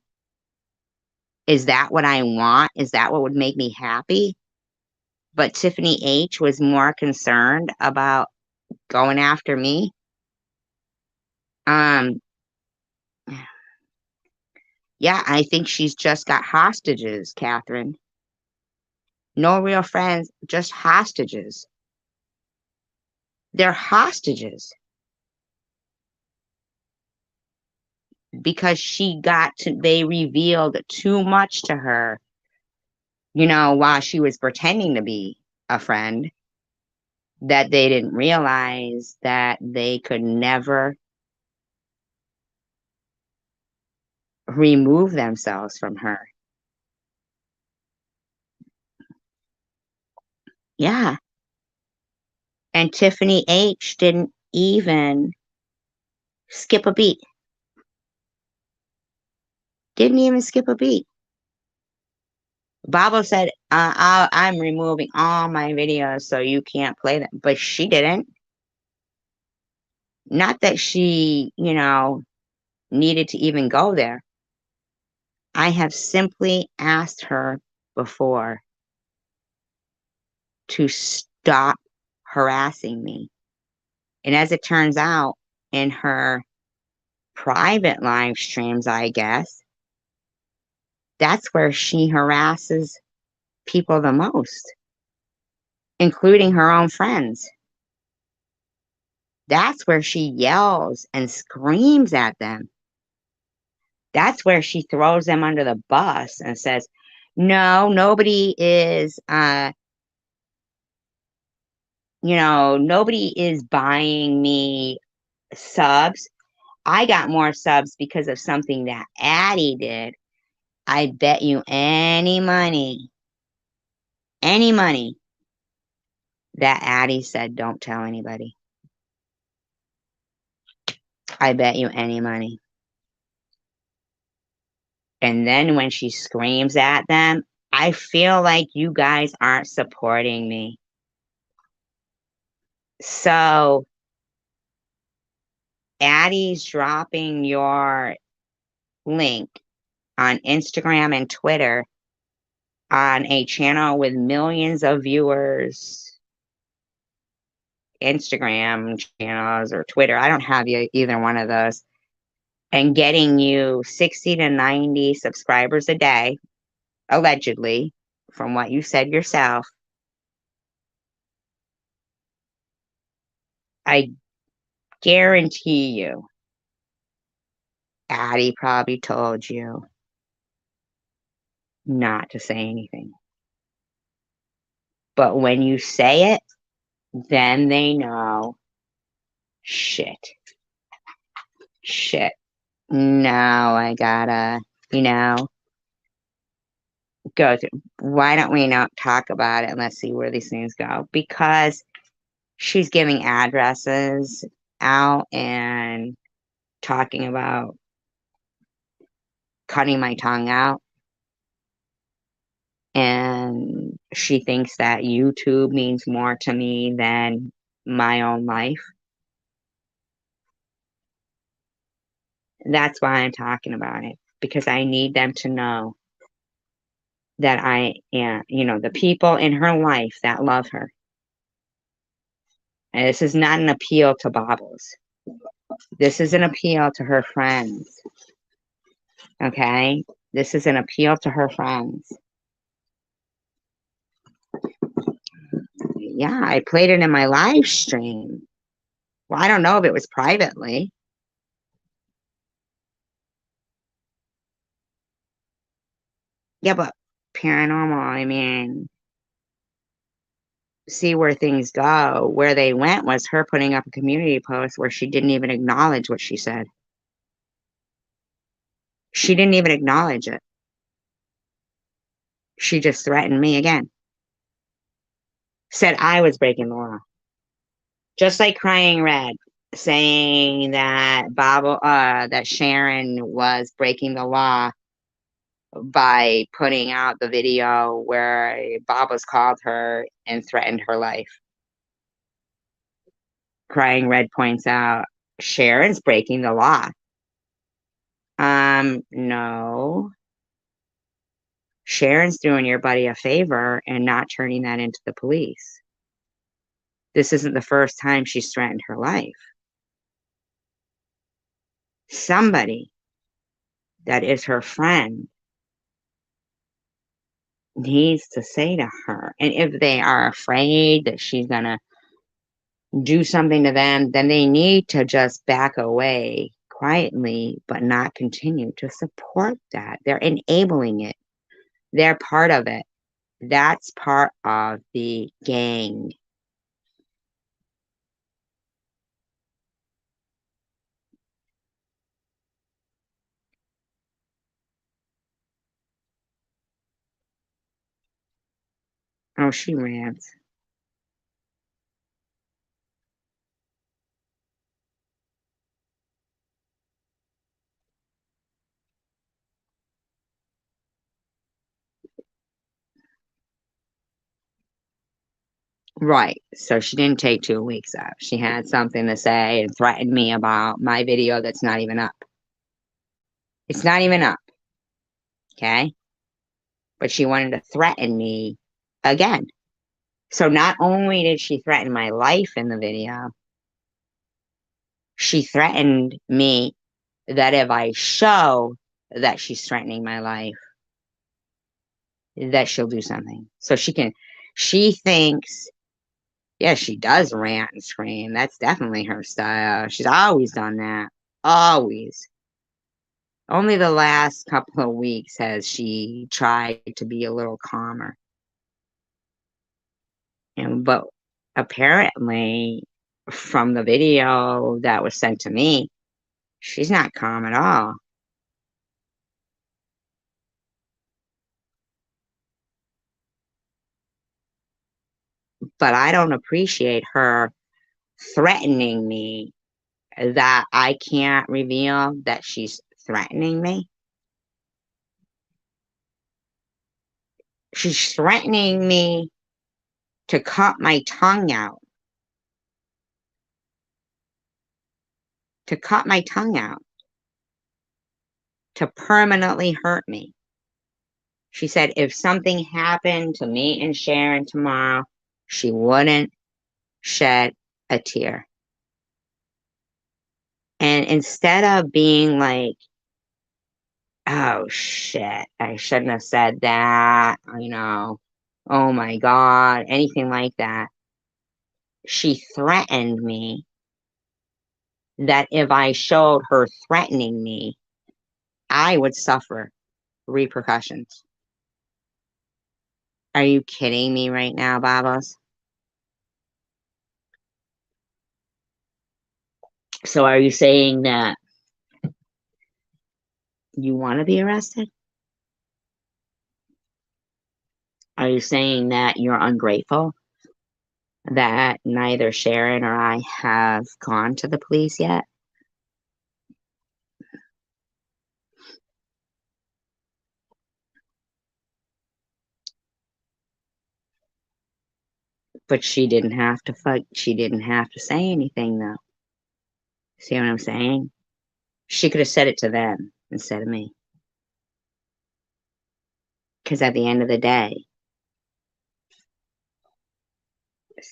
is that what I want? Is that what would make me happy? But Tiffany H was more concerned about going after me. Um, yeah, I think she's just got hostages, Catherine. No real friends, just hostages. They're hostages because they revealed too much to her, while she was pretending to be a friend, that they didn't realize that they could never remove themselves from her. Yeah. And Tiffany H. didn't even skip a beat. Didn't even skip a beat. Babo said, I'm removing all my videos so you can't play them. But she didn't. Not that she, needed to even go there. I have simply asked her before to stop harassing me. And as it turns out, in her private live streams, I guess, that's where she harasses people the most, including her own friends. That's where she yells and screams at them. That's where she throws them under the bus and says, no, nobody is buying me subs. I got more subs because of something that Addie did. I bet you any money that Addie said, don't tell anybody. I bet you any money. And then when she screams at them, I feel like you guys aren't supporting me. So Addie's dropping your link on Instagram and Twitter on a channel with millions of viewers, Instagram channels or Twitter. I don't have either one of those. And getting you 60 to 90 subscribers a day, allegedly, from what you said yourself. I guarantee you, Addie probably told you not to say anything. But when you say it, then they know, shit. No, I gotta, go through. Why don't we not talk about it and let's see where these things go? Because she's giving addresses out and talking about cutting my tongue out. And she thinks that YouTube means more to me than my own life. That's why I'm talking about it, because I need them to know that I am, the people in her life that love her. And this is not an appeal to Bobbles. This is an appeal to her friends. Okay? This is an appeal to her friends. Yeah, I played it in my live stream. Well, I don't know if it was privately. Yeah, but paranormal, I mean, see where things go. Where they went was her putting up a community post where she didn't even acknowledge what she said. She didn't even acknowledge it. She just threatened me again. Said I was breaking the law. Just like Crying Red, saying that that Sharon was breaking the law by putting out the video where Baba's called her and threatened her life. Crying Red points out Sharon's breaking the law. No. Sharon's doing your buddy a favor and not turning that into the police. This isn't the first time she's threatened her life. Somebody that is her friend needs to say to her. And if they are afraid that she's going to do something to them, then they need to just back away quietly, but not continue to support that. They're enabling it, they're part of it. That's part of the gang. Oh, she rants. Right. So she didn't take 2 weeks off. She had something to say and threatened me about my video that's not even up. It's not even up. Okay. But she wanted to threaten me again. So not only did she threaten my life in the video, she threatened me that if I show that she's threatening my life, that she'll do something. So she thinks, yeah, she does rant and scream. That's definitely her style. She's always done that. Always. Only the last couple of weeks has she tried to be a little calmer. But apparently, from the video that was sent to me, she's not calm at all. But I don't appreciate her threatening me that I can't reveal that she's threatening me. She's threatening me to cut my tongue out, to cut my tongue out, to permanently hurt me. She said if something happened to me and Sharon tomorrow, she wouldn't shed a tear. And instead of being like, oh shit, I shouldn't have said that, oh my God, anything like that, she threatened me that if I showed her threatening me, I would suffer repercussions. Are you kidding me right now, Babos? So are you saying that you want to be arrested? Are you saying that you're ungrateful that neither Sharon or I have gone to the police yet? But she didn't have to fight. She didn't have to say anything, though. See what I'm saying? She could have said it to them instead of me. Because at the end of the day,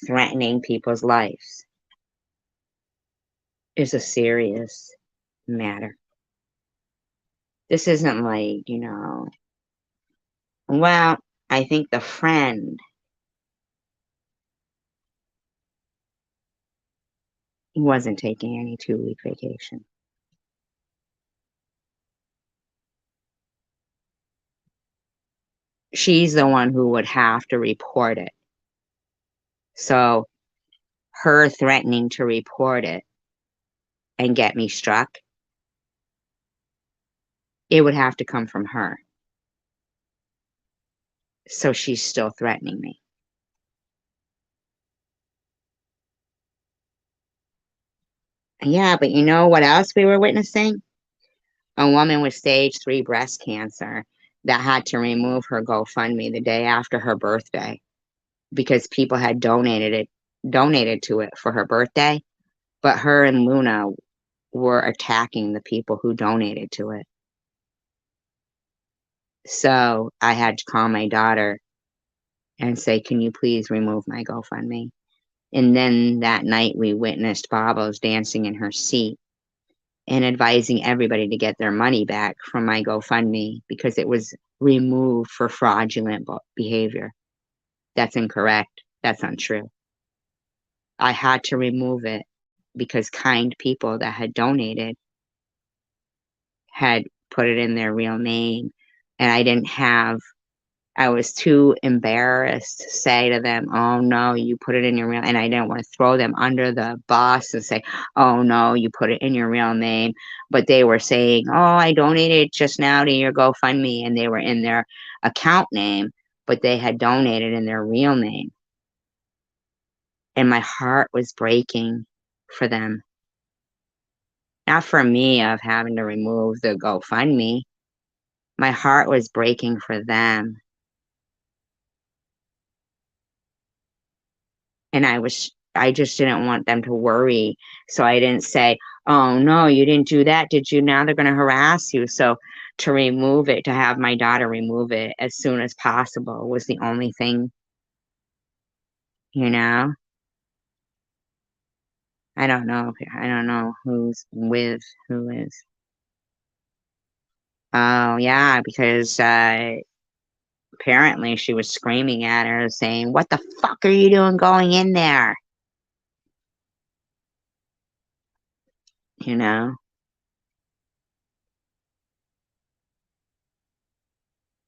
threatening people's lives is a serious matter. This isn't like, well, I think the friend wasn't taking any 2-week vacation. She's the one who would have to report it. So her threatening to report it and get me struck, it would have to come from her. So she's still threatening me. Yeah, but you know what else we were witnessing? A woman with stage 3 breast cancer that had to remove her GoFundMe the day after her birthday because people had donated to it for her birthday, but her and Luna were attacking the people who donated to it. So I had to call my daughter and say, can you please remove my GoFundMe? And then that night we witnessed Babos dancing in her seat and advising everybody to get their money back from my GoFundMe because it was removed for fraudulent behavior. That's incorrect. That's untrue. I had to remove it because kind people that had donated had put it in their real name, and I was too embarrassed to say to them, "Oh no, you put it in your real," and I didn't want to throw them under the bus and say, "Oh no, you put it in your real name." But they were saying, "Oh, I donated just now to your GoFundMe," and they were in their account name, but they had donated in their real name. And my heart was breaking for them. Not for me of having to remove the GoFundMe. My heart was breaking for them. And I just didn't want them to worry. So I didn't say, "Oh no, you didn't do that, did you? Now they're going to harass you." So to remove it, to have my daughter remove it as soon as possible was the only thing, you know? I don't know who's with who is. Oh yeah, because apparently she was screaming at her saying, "What the fuck are you doing going in there?" You know?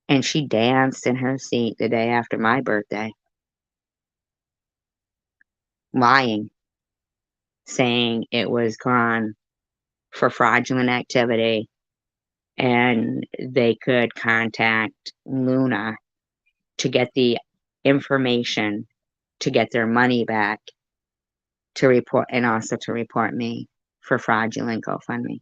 And she danced in her seat the day after my birthday, lying, saying it was gone for fraudulent activity and they could contact Luna to get the information to get their money back to report and also to report me for fraudulent GoFundMe.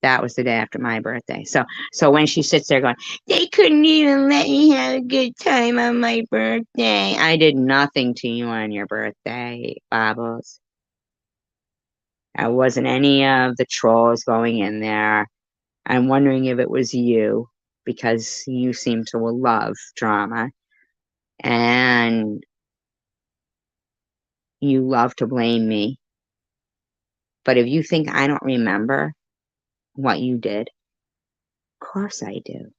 That was the day after my birthday. So when she sits there going, "They couldn't even let me have a good time on my birthday." I did nothing to you on your birthday, Bobbles. I wasn't any of the trolls going in there. I'm wondering if it was you because you seem to love drama and you love to blame me. But if you think I don't remember what you did, of course I do.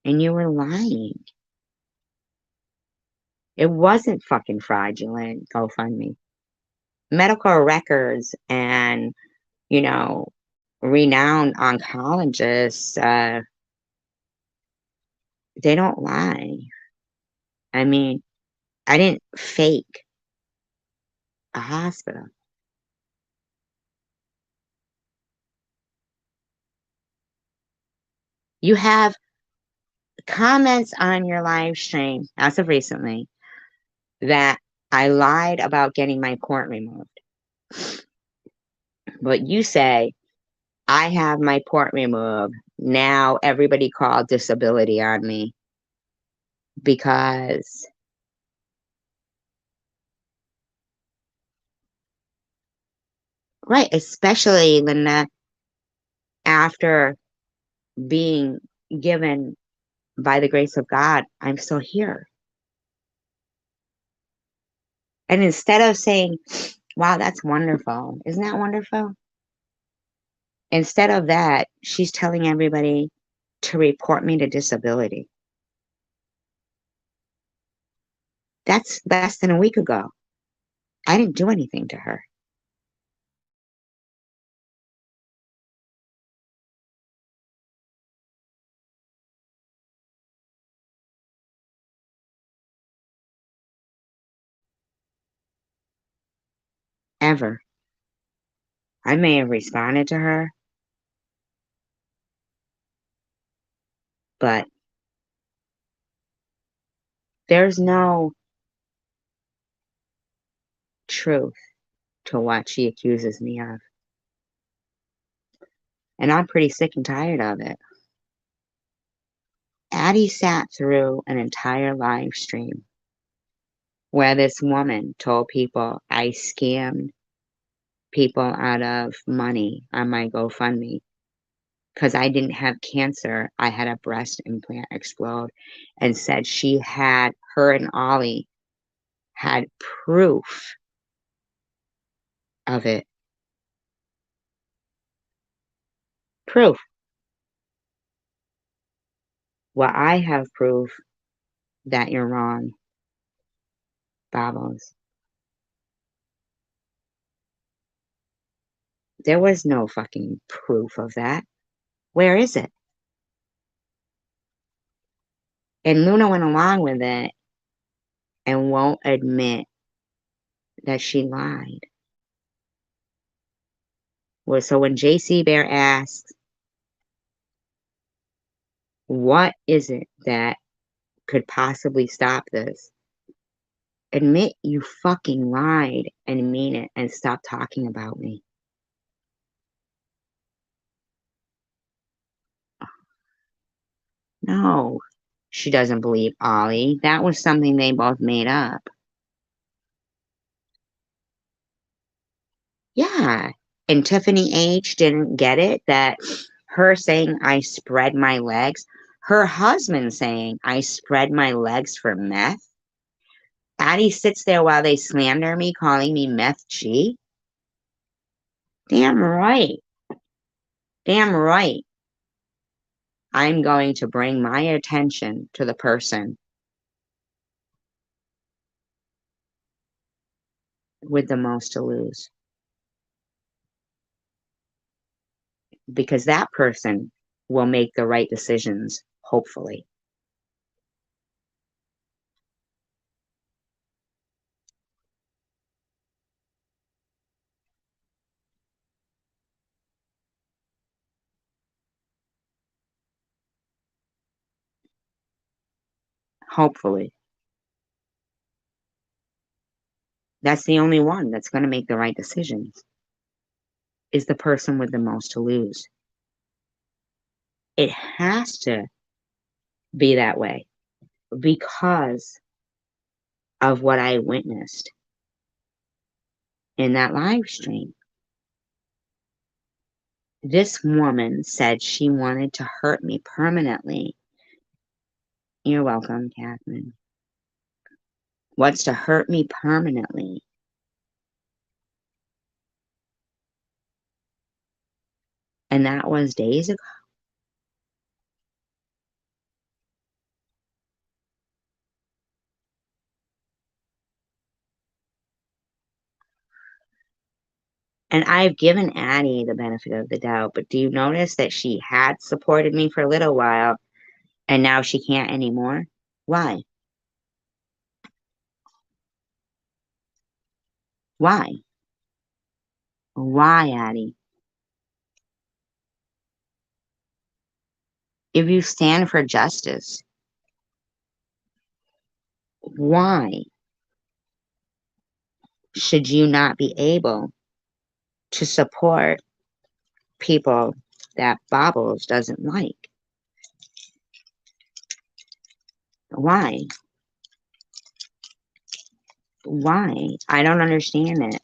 And you were lying. It wasn't fucking fraudulent GoFundMe. Medical records and, you know, renowned oncologists, they don't lie. I mean, I didn't fake a hospital. You have comments on your live stream as of recently that I lied about getting my port removed. But you say I have my port removed. Now everybody called disability on me because, right, especially Linda, after being given by the grace of God, I'm still here. And instead of saying, "Wow, that's wonderful. Isn't that wonderful?" Instead of that, she's telling everybody to report me to disability. That's less than a week ago. I didn't do anything to her. Ever. I may have responded to her, but there's no truth to what she accuses me of. And I'm pretty sick and tired of it. Addie sat through an entire live stream where this woman told people I scammed people out of money on my GoFundMe because I didn't have cancer. I had a breast implant explode, and said her and Ollie had proof of it. Proof. Well, I have proof that you're wrong, Bobbles. There was no fucking proof of that. Where is it? And Luna went along with it and won't admit that she lied. Well, so when JC Bear asks, what is it that could possibly stop this? Admit you fucking lied and mean it and stop talking about me. No, she doesn't believe Ollie. That was something they both made up. Yeah. And Tiffany H didn't get it that her saying I spread my legs, her husband saying I spread my legs for meth. Addie sits there while they slander me, calling me meth G. Damn right. Damn right. I'm going to bring my attention to the person with the most to lose. Because that person will make the right decisions, hopefully. Hopefully. That's the only one that's going to make the right decisions, is the person with the most to lose. It has to be that way because of what I witnessed in that live stream. This woman said she wanted to hurt me permanently. You're welcome, Catherine. Wants to hurt me permanently. And that was days ago. And I've given Addie the benefit of the doubt, but do you notice that she had supported me for a little while and now she can't anymore? Why? Why? Why, Addie? If you stand for justice, why should you not be able to support people that Bobbles doesn't like? Why? Why? I don't understand it.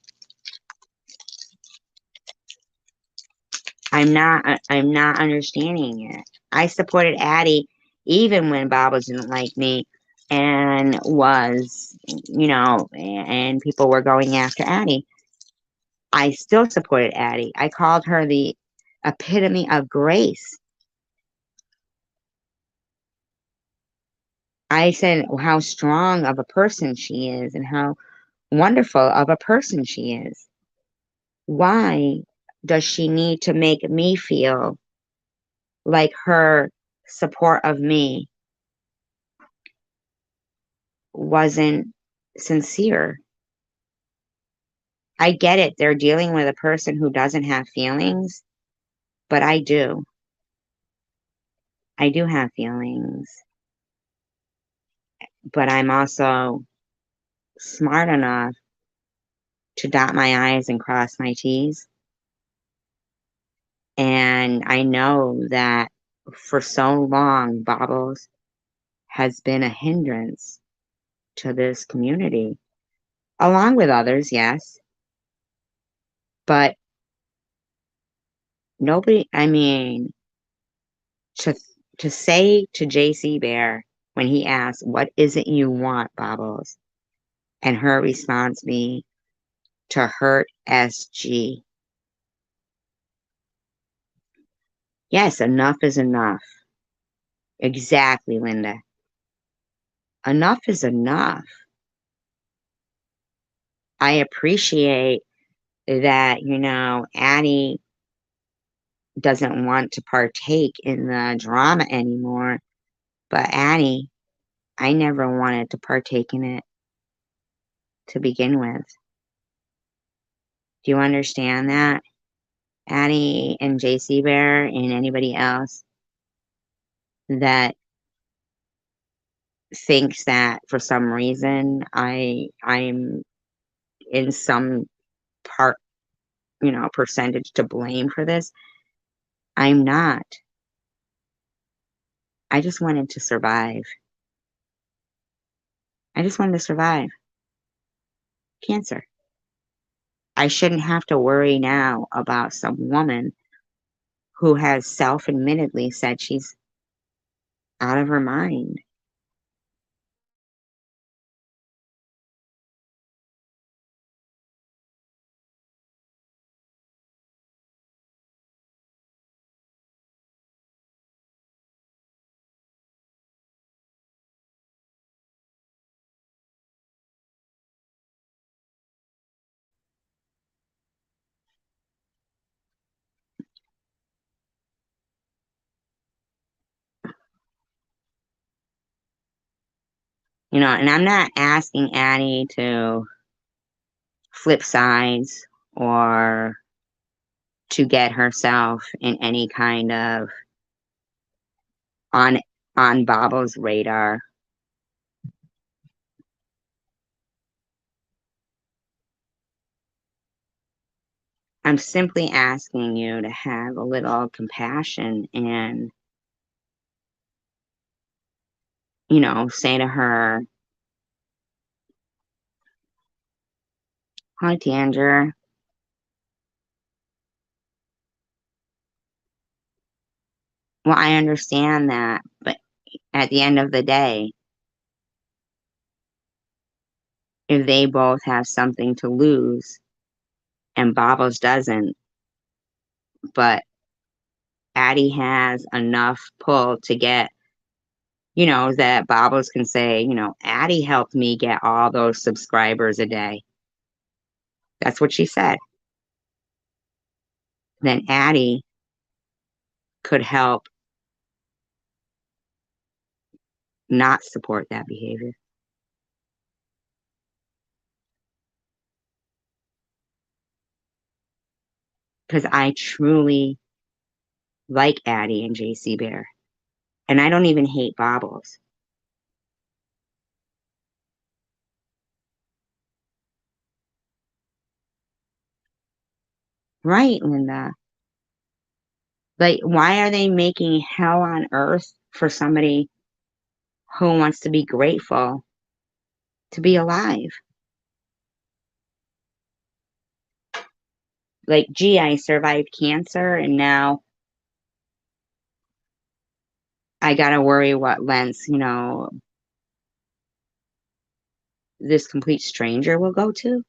I'm not understanding it. I supported Addie even when Bobbles didn't like me and was, and people were going after Addie. I still supported Addie. I called her the epitome of grace. I said how strong of a person she is and how wonderful of a person she is. Why does she need to make me feel like her support of me wasn't sincere? I get it. They're dealing with a person who doesn't have feelings, but I do. I do have feelings, but I'm also smart enough to dot my I's and cross my T's. And I know that for so long, Bobbles has been a hindrance to this community, along with others, yes. But nobody, I mean, to to say to JC Bear when he asks, "What is it you want, Bobbles?" and her response be to hurt SG. Yes, enough is enough. Exactly, Linda. Enough is enough. I appreciate that, Addie doesn't want to partake in the drama anymore. But Addie, I never wanted to partake in it to begin with. Do you understand that? Addie and JC Bear and anybody else that thinks that for some reason I'm in some part, percentage to blame for this. I'm not. I just wanted to survive. I just wanted to survive cancer. I shouldn't have to worry now about some woman who has self-admittedly said she's out of her mind. And I'm not asking Addie to flip sides or to get herself in any kind of on on Bobo's radar. I'm simply asking you to have a little compassion and, say to her, "Hi, Tanger. Well, I understand that, but at the end of the day, if they both have something to lose and Bobos doesn't, but Addie has enough pull to get, that Bobos can say, Addie helped me get all those subscribers a day." That's what she said. Then Addie could help not support that behavior. Because I truly like Addie and JC Bear. And I don't even hate Bobbles. Right, Linda. Like, why are they making hell on earth for somebody who wants to be grateful to be alive? Like, gee, I survived cancer and now I gotta worry what lens, this complete stranger will go to.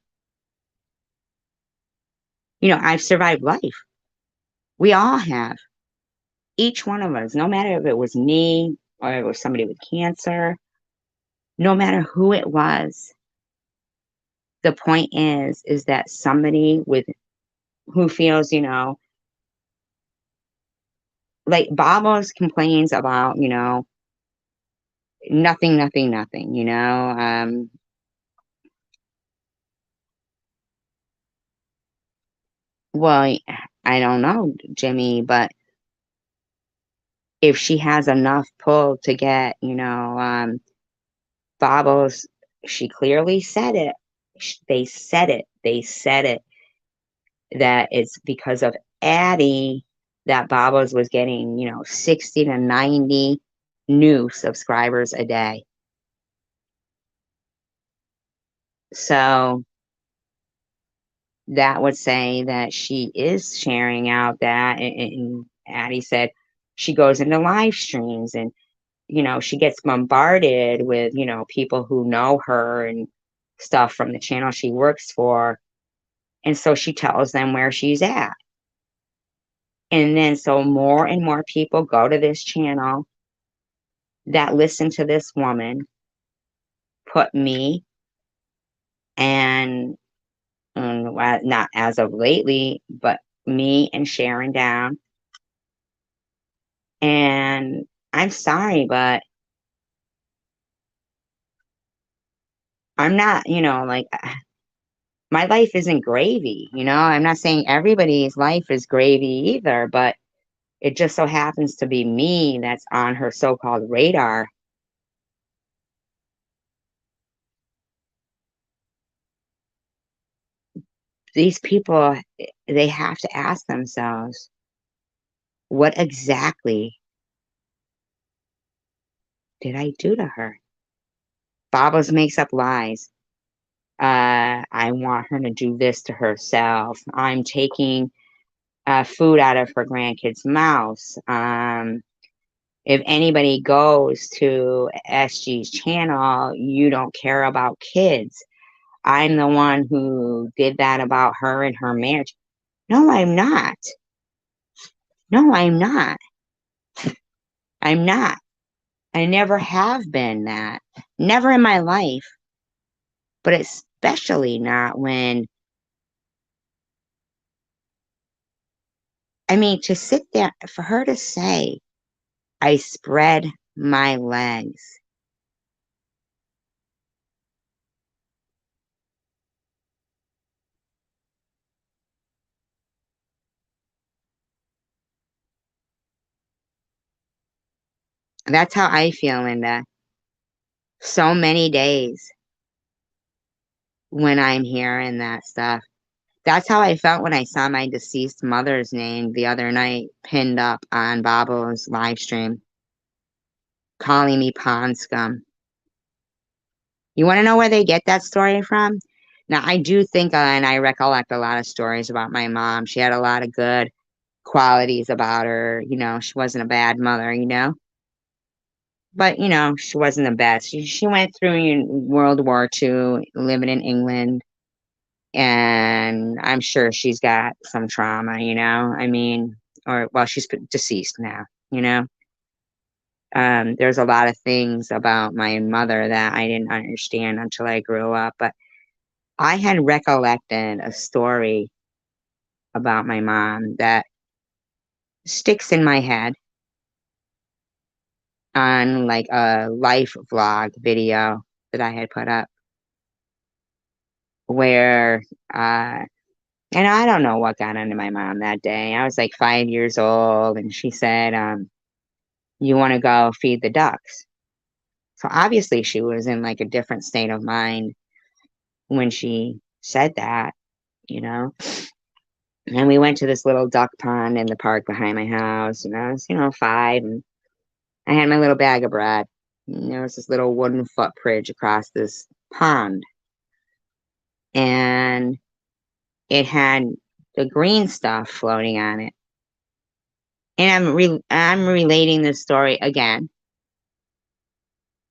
I've survived life. We all have. Each one of us, no matter if it was me or it was somebody with cancer, no matter who it was, the point is that somebody with who feels, like Bob always complains about, nothing, nothing, nothing, well, I don't know, Jimmy, but if she has enough pull to get, Bobos, she clearly said it. They said it. They said it that it's because of Addie that Bobos was getting, 60 to 90 new subscribers a day. So that would say that she is sharing out that. And Addie said she goes into live streams and, she gets bombarded with, people who know her and stuff from the channel she works for. And so she tells them where she's at. And then so more and more people go to this channel that listened to this woman put me and, not as of lately, but me and Sharon down. And I'm sorry, but I'm not, like, my life isn't gravy, I'm not saying everybody's life is gravy either, but it just so happens to be me that's on her so-called radar. These people, they have to ask themselves, what exactly did I do to her? Bobbles makes up lies. I want her to do this to herself. I'm taking food out of her grandkid's mouths. If anybody goes to SG's channel, you don't care about kids. I'm the one who did that about her and her marriage. No, I'm not. No, I'm not. I'm not. I never have been that. Never in my life. But especially not when, I mean, to sit there, for her to say, I spread my legs. That's how I feel, Linda. So many days when I'm hearing that stuff. That's how I felt when I saw my deceased mother's name the other night pinned up on Babo's live stream, calling me pond scum. You want to know where they get that story from? Now, I do think, and I recollect a lot of stories about my mom. She had a lot of good qualities about her. She wasn't a bad mother. But, she wasn't the best. She went through World War II, living in England, and I'm sure she's got some trauma. I mean, or, well, she's deceased now, you know. There's a lot of things about my mother that I didn't understand until I grew up, but I had recollected a story about my mom that sticks in my head on like a life vlog video that I had put up where and I don't know what got into my mom that day. I was like 5 years old and she said, you want to go feed the ducks. So obviously she was in like a different state of mind when she said that, you know. And we went to this little duck pond in the park behind my house, and I was, 5, and I had my little bag of bread. And there was this little wooden footbridge across this pond, and it had the green stuff floating on it. And I'm relating this story again.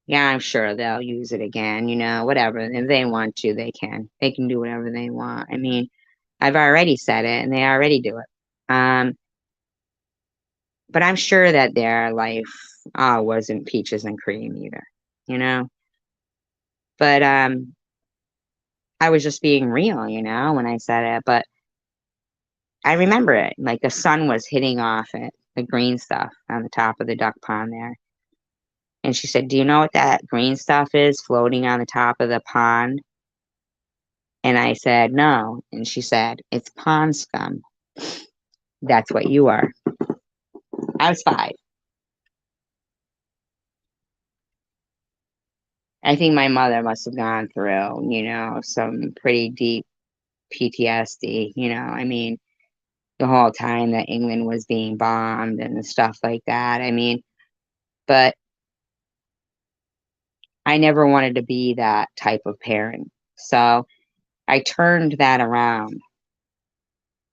Yeah, I'm sure they'll use it again, whatever. If they want to, they can. They can do whatever they want. I mean, I've already said it, and they already do it. But I'm sure that their life wasn't peaches and cream either, you know. But I was just being real, when I said it. But I remember it, like the sun was hitting off it, the green stuff on the top of the duck pond there. And she said, "Do you know what that green stuff is floating on the top of the pond?" And I said, "No." And she said, "It's pond scum. That's what you are." I was 5. I think my mother must have gone through, some pretty deep PTSD, I mean, the whole time that England was being bombed and stuff like that. I mean, but I never wanted to be that type of parent. So I turned that around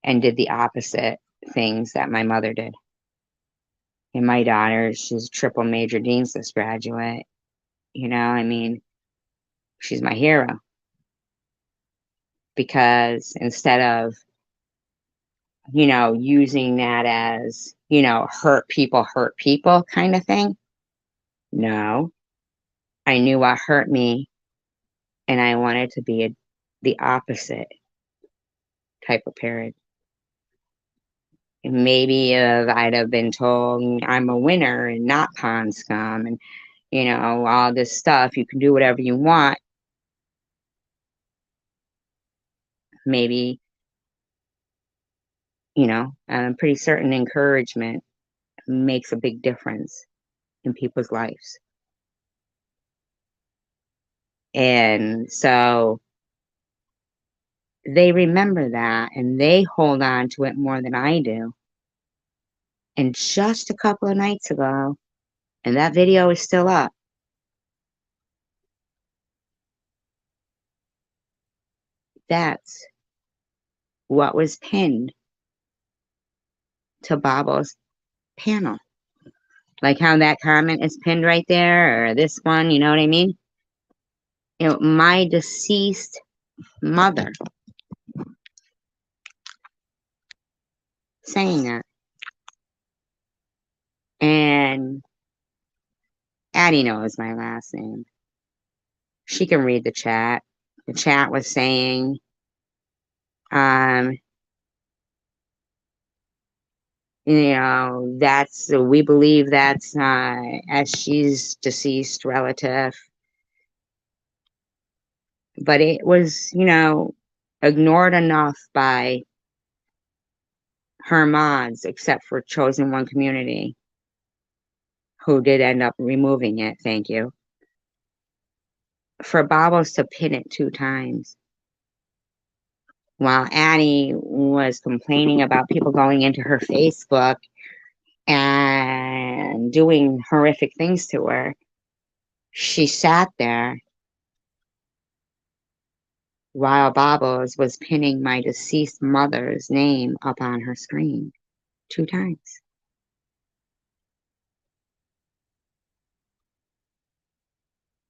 and did the opposite things that my mother did. And my daughter, she's a triple major Dean's List graduate. I mean, she's my hero because instead of, using that as, hurt people kind of thing, No, I knew what hurt me, and I wanted to be the opposite type of parent. And maybe I'd have been told I'm a winner and not pond scum, and all this stuff. You can do whatever you want. Maybe, I'm pretty certain encouragement makes a big difference in people's lives. And so they remember that and they hold on to it more than I do. And just a couple of nights ago, and that video is still up, that's what was pinned to Babo's panel. Like how that comment is pinned right there, or this one, you know what I mean? My deceased mother saying that. And Addie knows my last name. She can read the chat. The chat was saying, we believe that's as she's deceased relative. But it was, ignored enough by her mods, except for Chosen One Community, who did end up removing it, thank you, for Babos to pin it 2 times. While Annie was complaining about people going into her Facebook and doing horrific things to her, she sat there while Babos was pinning my deceased mother's name up on her screen 2 times.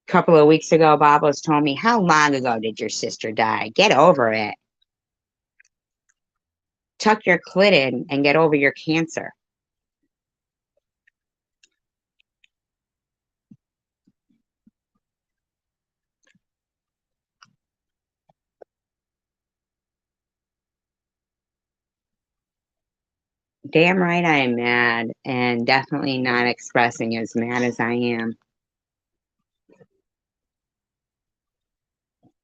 A couple of weeks ago, Babos told me, "How long ago did your sister die? Get over it. Tuck your clit in and get over your cancer." Damn right I am mad, and definitely not expressing as mad as I am.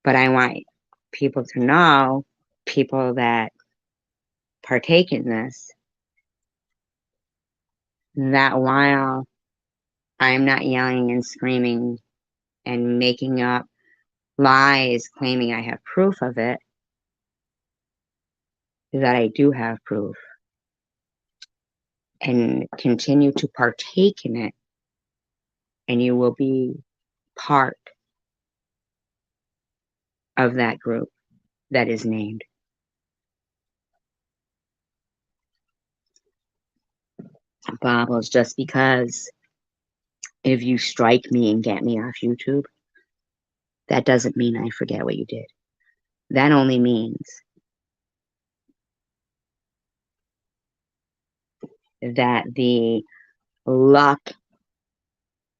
But I want people to know, people that partake in this, that while I'm not yelling and screaming and making up lies claiming I have proof of it, that I do have proof and continue to partake in it, and you will be part of that group that is named. Bobbles, just because if you strike me and get me off YouTube, that doesn't mean I forget what you did. That only means that the luck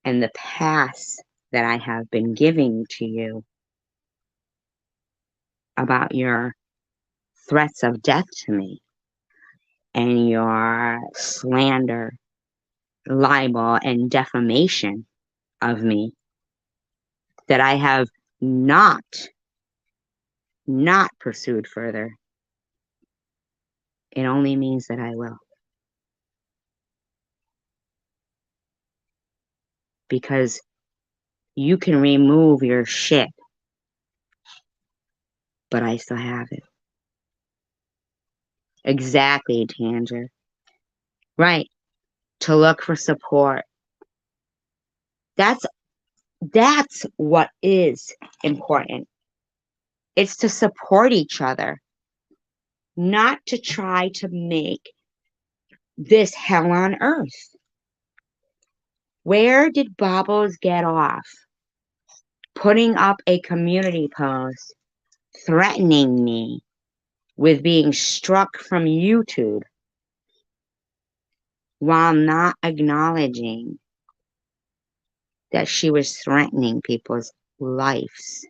and the pass that I have been giving to you about your threats of death to me and your slander, libel, and defamation of me, that I have not pursued further. It only means that I will. Because you can remove your shit, but I still have it. Exactly, Tanger. Right. To look for support. That's what is important. It's to support each other, not to try to make this hell on earth. Where did Bobbles get off putting up a community post threatening me with being struck from YouTube while not acknowledging that she was threatening people's lives.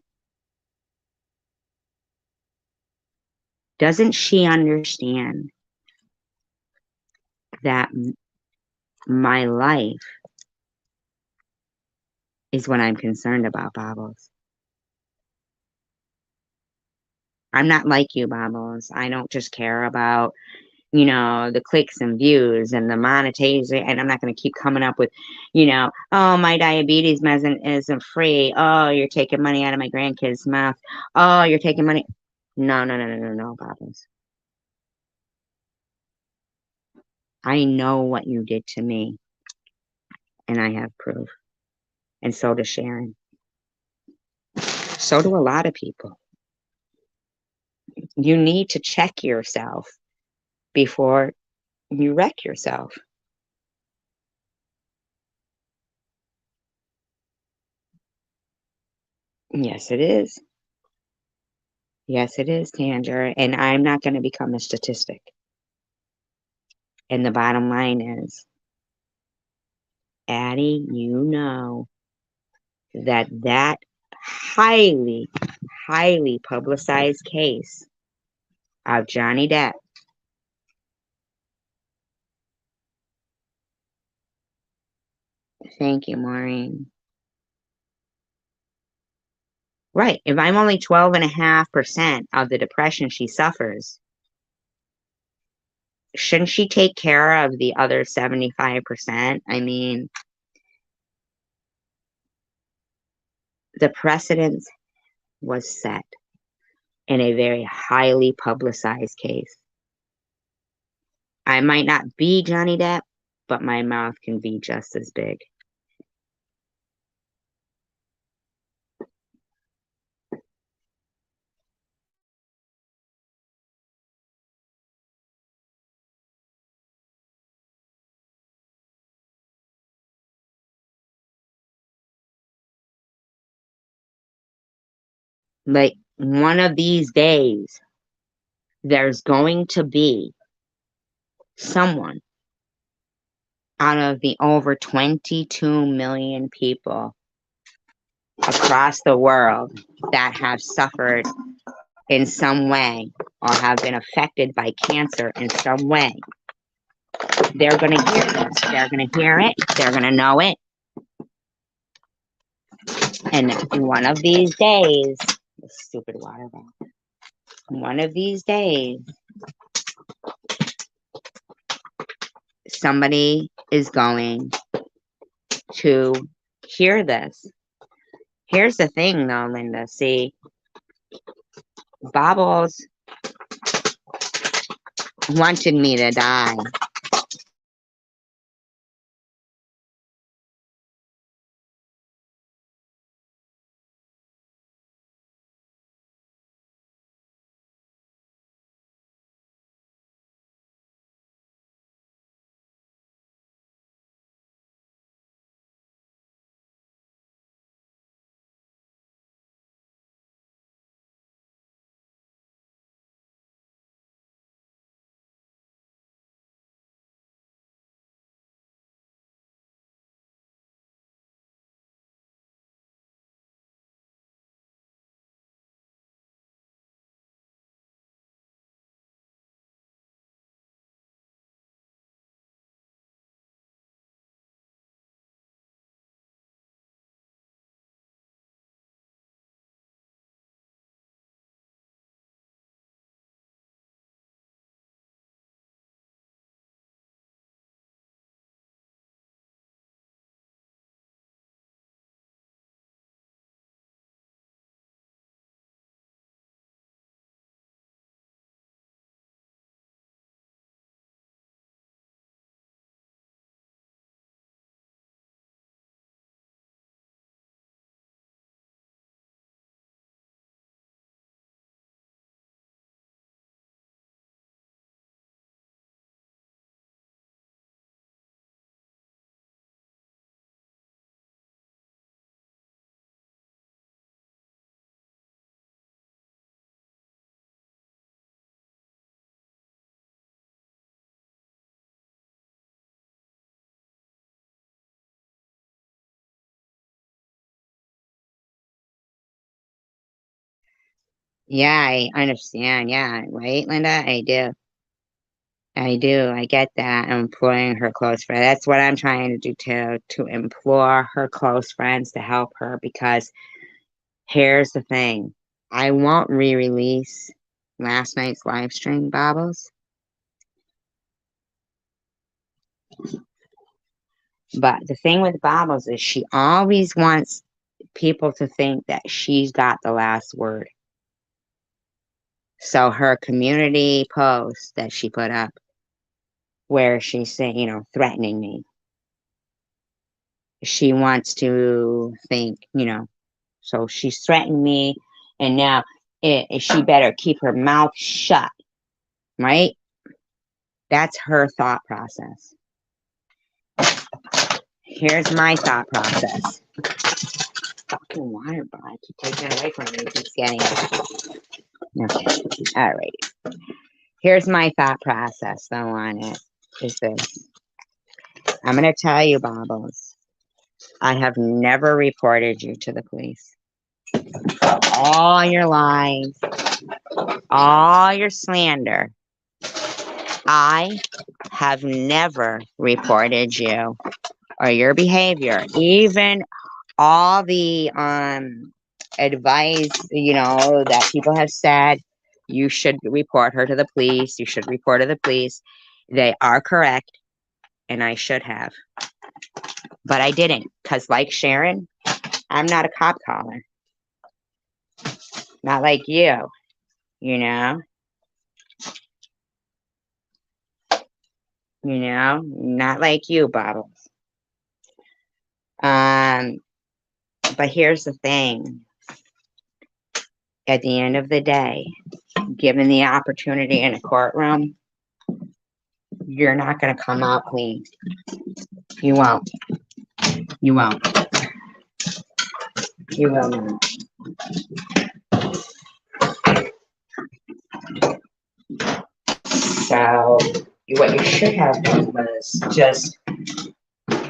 Doesn't she understand that my life is what I'm concerned about, Bobbles? I'm not like you, Bobbles. I don't just care about, the clicks and views and the monetization. And I'm not going to keep coming up with, oh, my diabetes medicine isn't free. Oh, you're taking money out of my grandkids' mouth. Oh, you're taking money. No, no, no, no, no, no, Bobbles. I know what you did to me, and I have proof. And so does Sharon. So do a lot of people. You need to check yourself before you wreck yourself. Yes, it is. Yes, it is, Tanger. And I'm not going to become a statistic. And the bottom line is, Addie, you know that highly, highly publicized case of Johnny Depp. Thank you, Maureen. Right. If I'm only 12.5% of the depression she suffers, shouldn't she take care of the other 75%? I mean, the precedent was set in a very highly publicized case. I might not be Johnny Depp, but my mouth can be just as big. Like one of these days, there's going to be someone out of the over 22 million people across the world that have suffered in some way or have been affected by cancer in some way. They're going to hear this. They're going to hear it. They're going to know it. And one of these days, the stupid water bottle, one of these days, somebody is going to hear this. Here's the thing, though, Linda. See, Bobbles wanted me to die. Yeah, I understand. Yeah, right, Linda? I do. I do. I get that. Employing her close friend. That's what I'm trying to do too, to implore her close friends to help her because here's the thing. I won't re-release last night's live stream, Bobbles. But the thing with Bobbles is she always wants people to think that she's got the last word. So her community post that she put up where she's saying, threatening me, she wants to think, so she's threatened me and now she better keep her mouth shut, right? That's her thought process. Here's my thought process. Fucking water bottle. Keep taking it away from me. It keeps getting it. Okay. All right. Here's my thought process though on it. Is this. I'm gonna tell you, Bobbles. I have never reported you to the police. All your lies, all your slander. I have never reported you or your behavior, even all the advice, that people have said. You should report her to the police. You should report her to the police. They are correct, and I should have. But I didn't, because like Sharon, I'm not a cop caller. Not like you, you know? Not like you, Bubbles. But here's the thing. At the end of the day, given the opportunity in a courtroom, you're not going to come out clean. You won't. You won't. You will not. So, what you should have done was just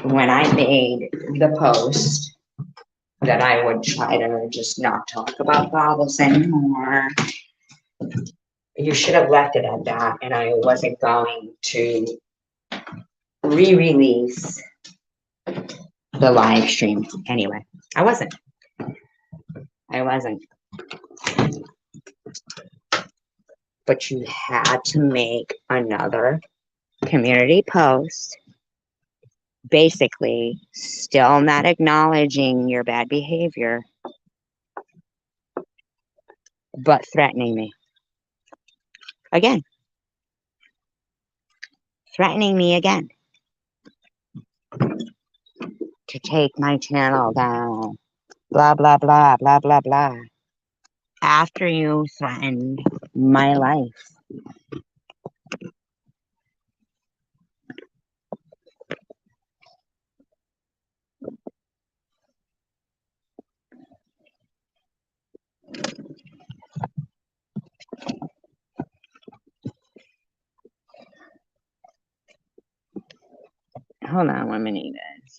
when I made the post that I would try to just not talk about Bibles anymore, you should have left it at that, and I wasn't going to re-release the live stream anyway. I wasn't. I wasn't. But you had to make another community post, basically still not acknowledging your bad behavior, but threatening me. Again. Threatening me again. To take my channel down. Blah, blah, blah, blah, blah, blah. After you threatened my life. Hold on 1 minute, guys.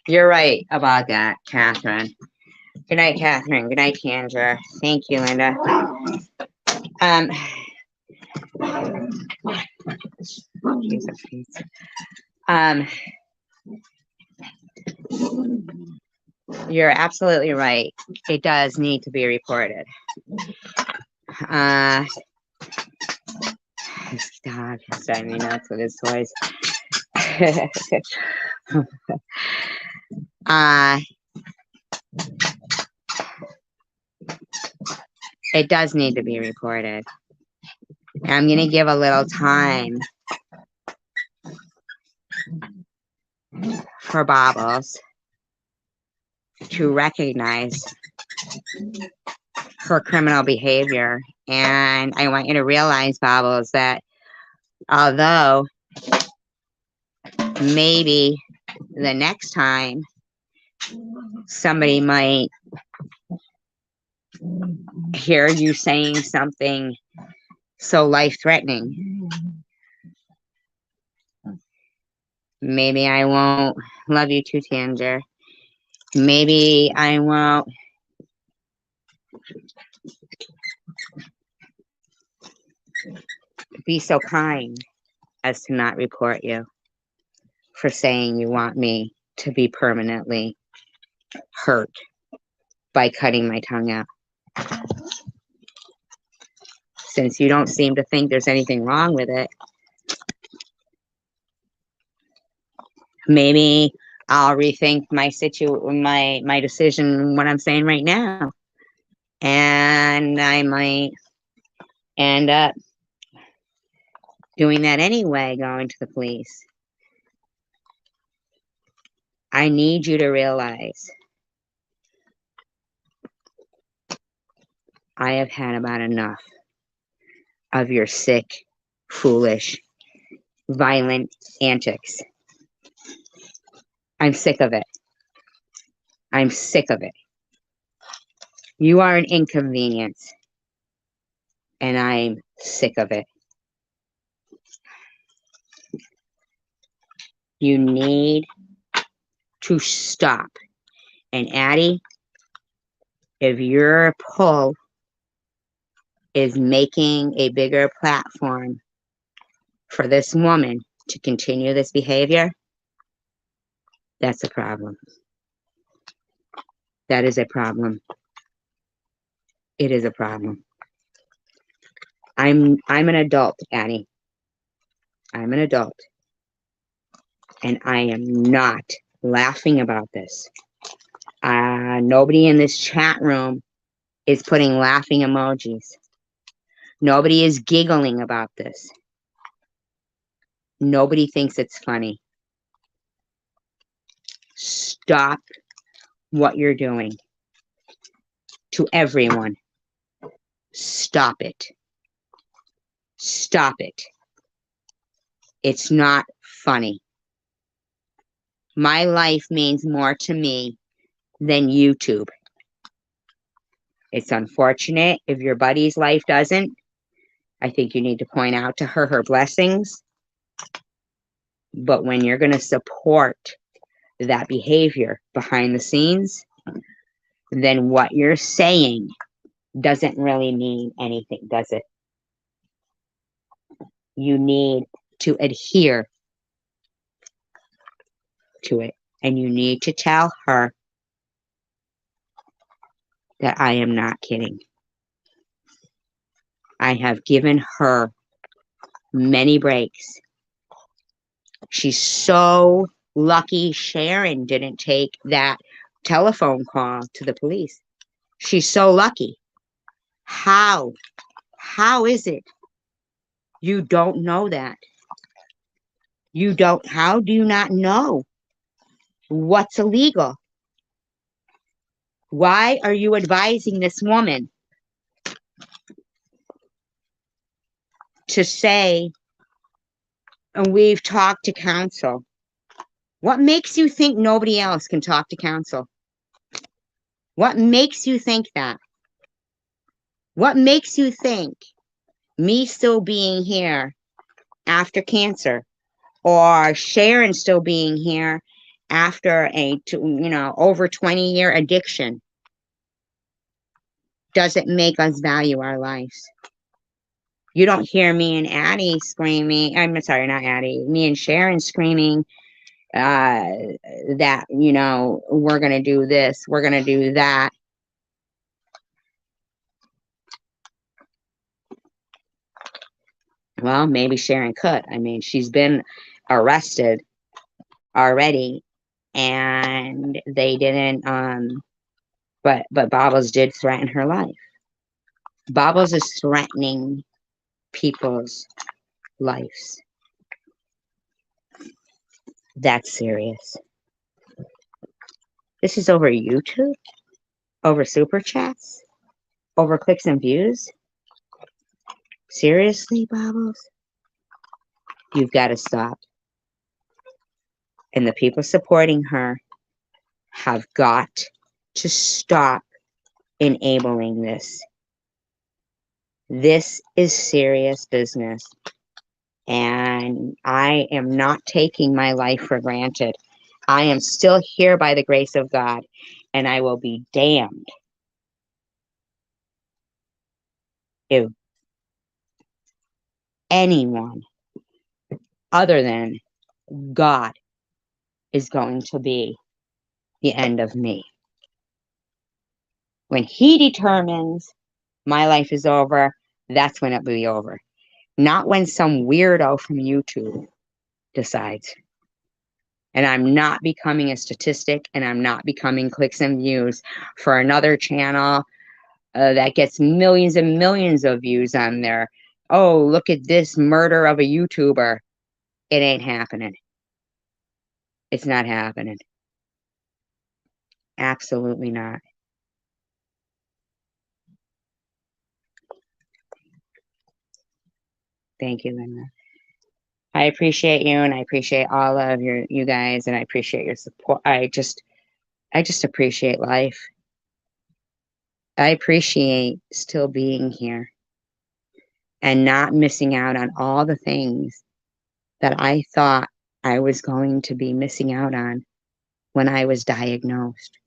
You're right about that, Catherine. Good night, Catherine. Good night, Tandra. Thank you, Linda. Um, um, you're absolutely right. It does need to be reported. This dog is driving me nuts with his toys. It does need to be reported. I'm going to give a little time for Bobbles to recognize her criminal behavior. And I want you to realize, Bobbles, that although maybe the next time somebody might hear you saying something so life-threatening, maybe I won't love you too, Tanger. Maybe I won't be so kind as to not report you for saying you want me to be permanently hurt by cutting my tongue out. Since you don't seem to think there's anything wrong with it, maybe I'll rethink my decision, what I'm saying right now. And I might end up doing that anyway, going to the police. I need you to realize I have had about enough of your sick, foolish, violent antics. I'm sick of it. I'm sick of it. You are an inconvenience, and I'm sick of it. You need to stop. And Addie, if your pull is making a bigger platform for this woman to continue this behavior, that's a problem. That is a problem. It is a problem. I'm an adult, Addie. I'm an adult. And I am not laughing about this. Nobody in this chat room is putting laughing emojis. Nobody is giggling about this. Nobody thinks it's funny. Stop what you're doing. To everyone, stop it. Stop it. It's not funny. My life means more to me than YouTube. It's unfortunate if your buddy's life doesn't. I think you need to point out to her blessings. But when you're going to support that behavior behind the scenes, then what you're saying doesn't really mean anything, does it? You need to adhere to it. And you need to tell her that I am not kidding. I have given her many breaks. She's so lucky Sharon didn't take that telephone call to the police. She's so lucky. How? How is it you don't know that? You don't, how do you not know what's illegal? Why are you advising this woman to say, and we've talked to counsel? What makes you think nobody else can talk to counsel? What makes you think that? What makes you think me still being here after cancer, or Sharon still being here after a, over 20-year addiction doesn't make us value our lives. You don't hear me and Addie screaming. I'm sorry, not Addie. Me and Sharon screaming that, we're going to do this, we're going to do that. Well, maybe Sharon could. I mean, she's been arrested already, and they didn't. But Bobbles did threaten her life. Bobbles is threatening people's lives. That's serious. This is over YouTube, over super chats, over clicks and views. Seriously, Bobbles? You've got to stop. And the people supporting her have got to stop enabling this. This is serious business. And I am not taking my life for granted. I am still here by the grace of God, and I will be damned if anyone other than God is going to be the end of me. When He determines my life is over, that's when it will be over. Not when some weirdo from YouTube decides. And I'm not becoming a statistic, and I'm not becoming clicks and views for another channel that gets millions and millions of views on there. Oh, look at this murder of a YouTuber. It ain't happening. It's not happening. Absolutely not. Thank you, Linda. I appreciate you, and I appreciate all of you guys, and I appreciate your support. I just appreciate life. I appreciate still being here and not missing out on all the things that I thought I was going to be missing out on when I was diagnosed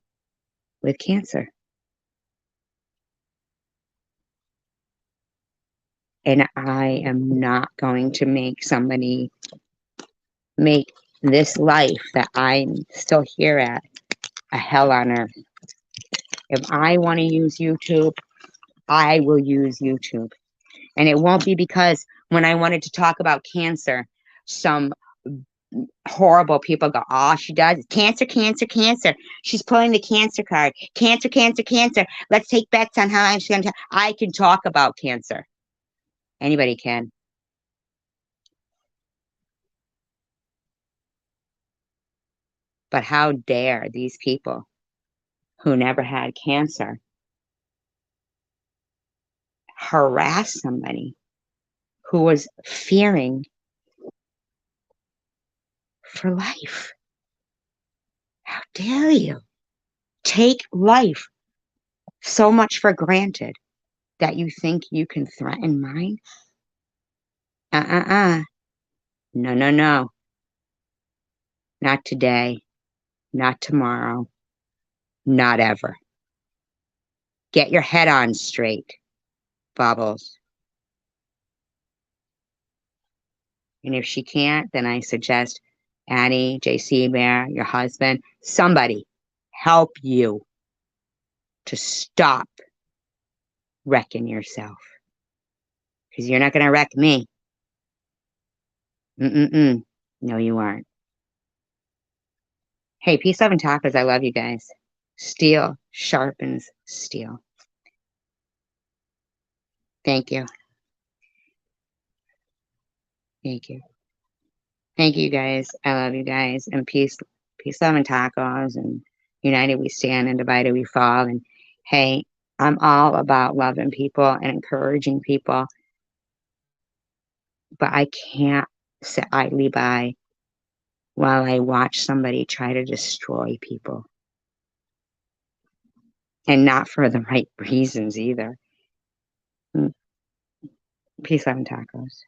with cancer. And I am not going to make this life that I'm still here at a hell on earth. If I want to use YouTube, I will use YouTube. And it won't be because when I wanted to talk about cancer, some horrible people go, oh, she does cancer, cancer, cancer. She's pulling the cancer card. Cancer, cancer, cancer. Let's take bets on how I'm going to. I can talk about cancer. Anybody can. But how dare these people who never had cancer harass somebody who was fearing for life? How dare you take life so much for granted that you think you can threaten mine? No, no, no. Not today. Not tomorrow. Not ever. Get your head on straight, Bubbles. And if she can't, then I suggest Annie, JC Bear, your husband, somebody help you to stop wrecking yourself. Because you're not going to wreck me. No, you aren't. Hey, peace, love, and tacos. I love you guys. Steel sharpens steel. Thank you. Thank you. Thank you, guys. I love you guys. And peace, love, and tacos. And united we stand, and divided we fall. And hey, I'm all about loving people and encouraging people. But I can't sit idly by while I watch somebody try to destroy people. And not for the right reasons either. Peace, love, and tacos.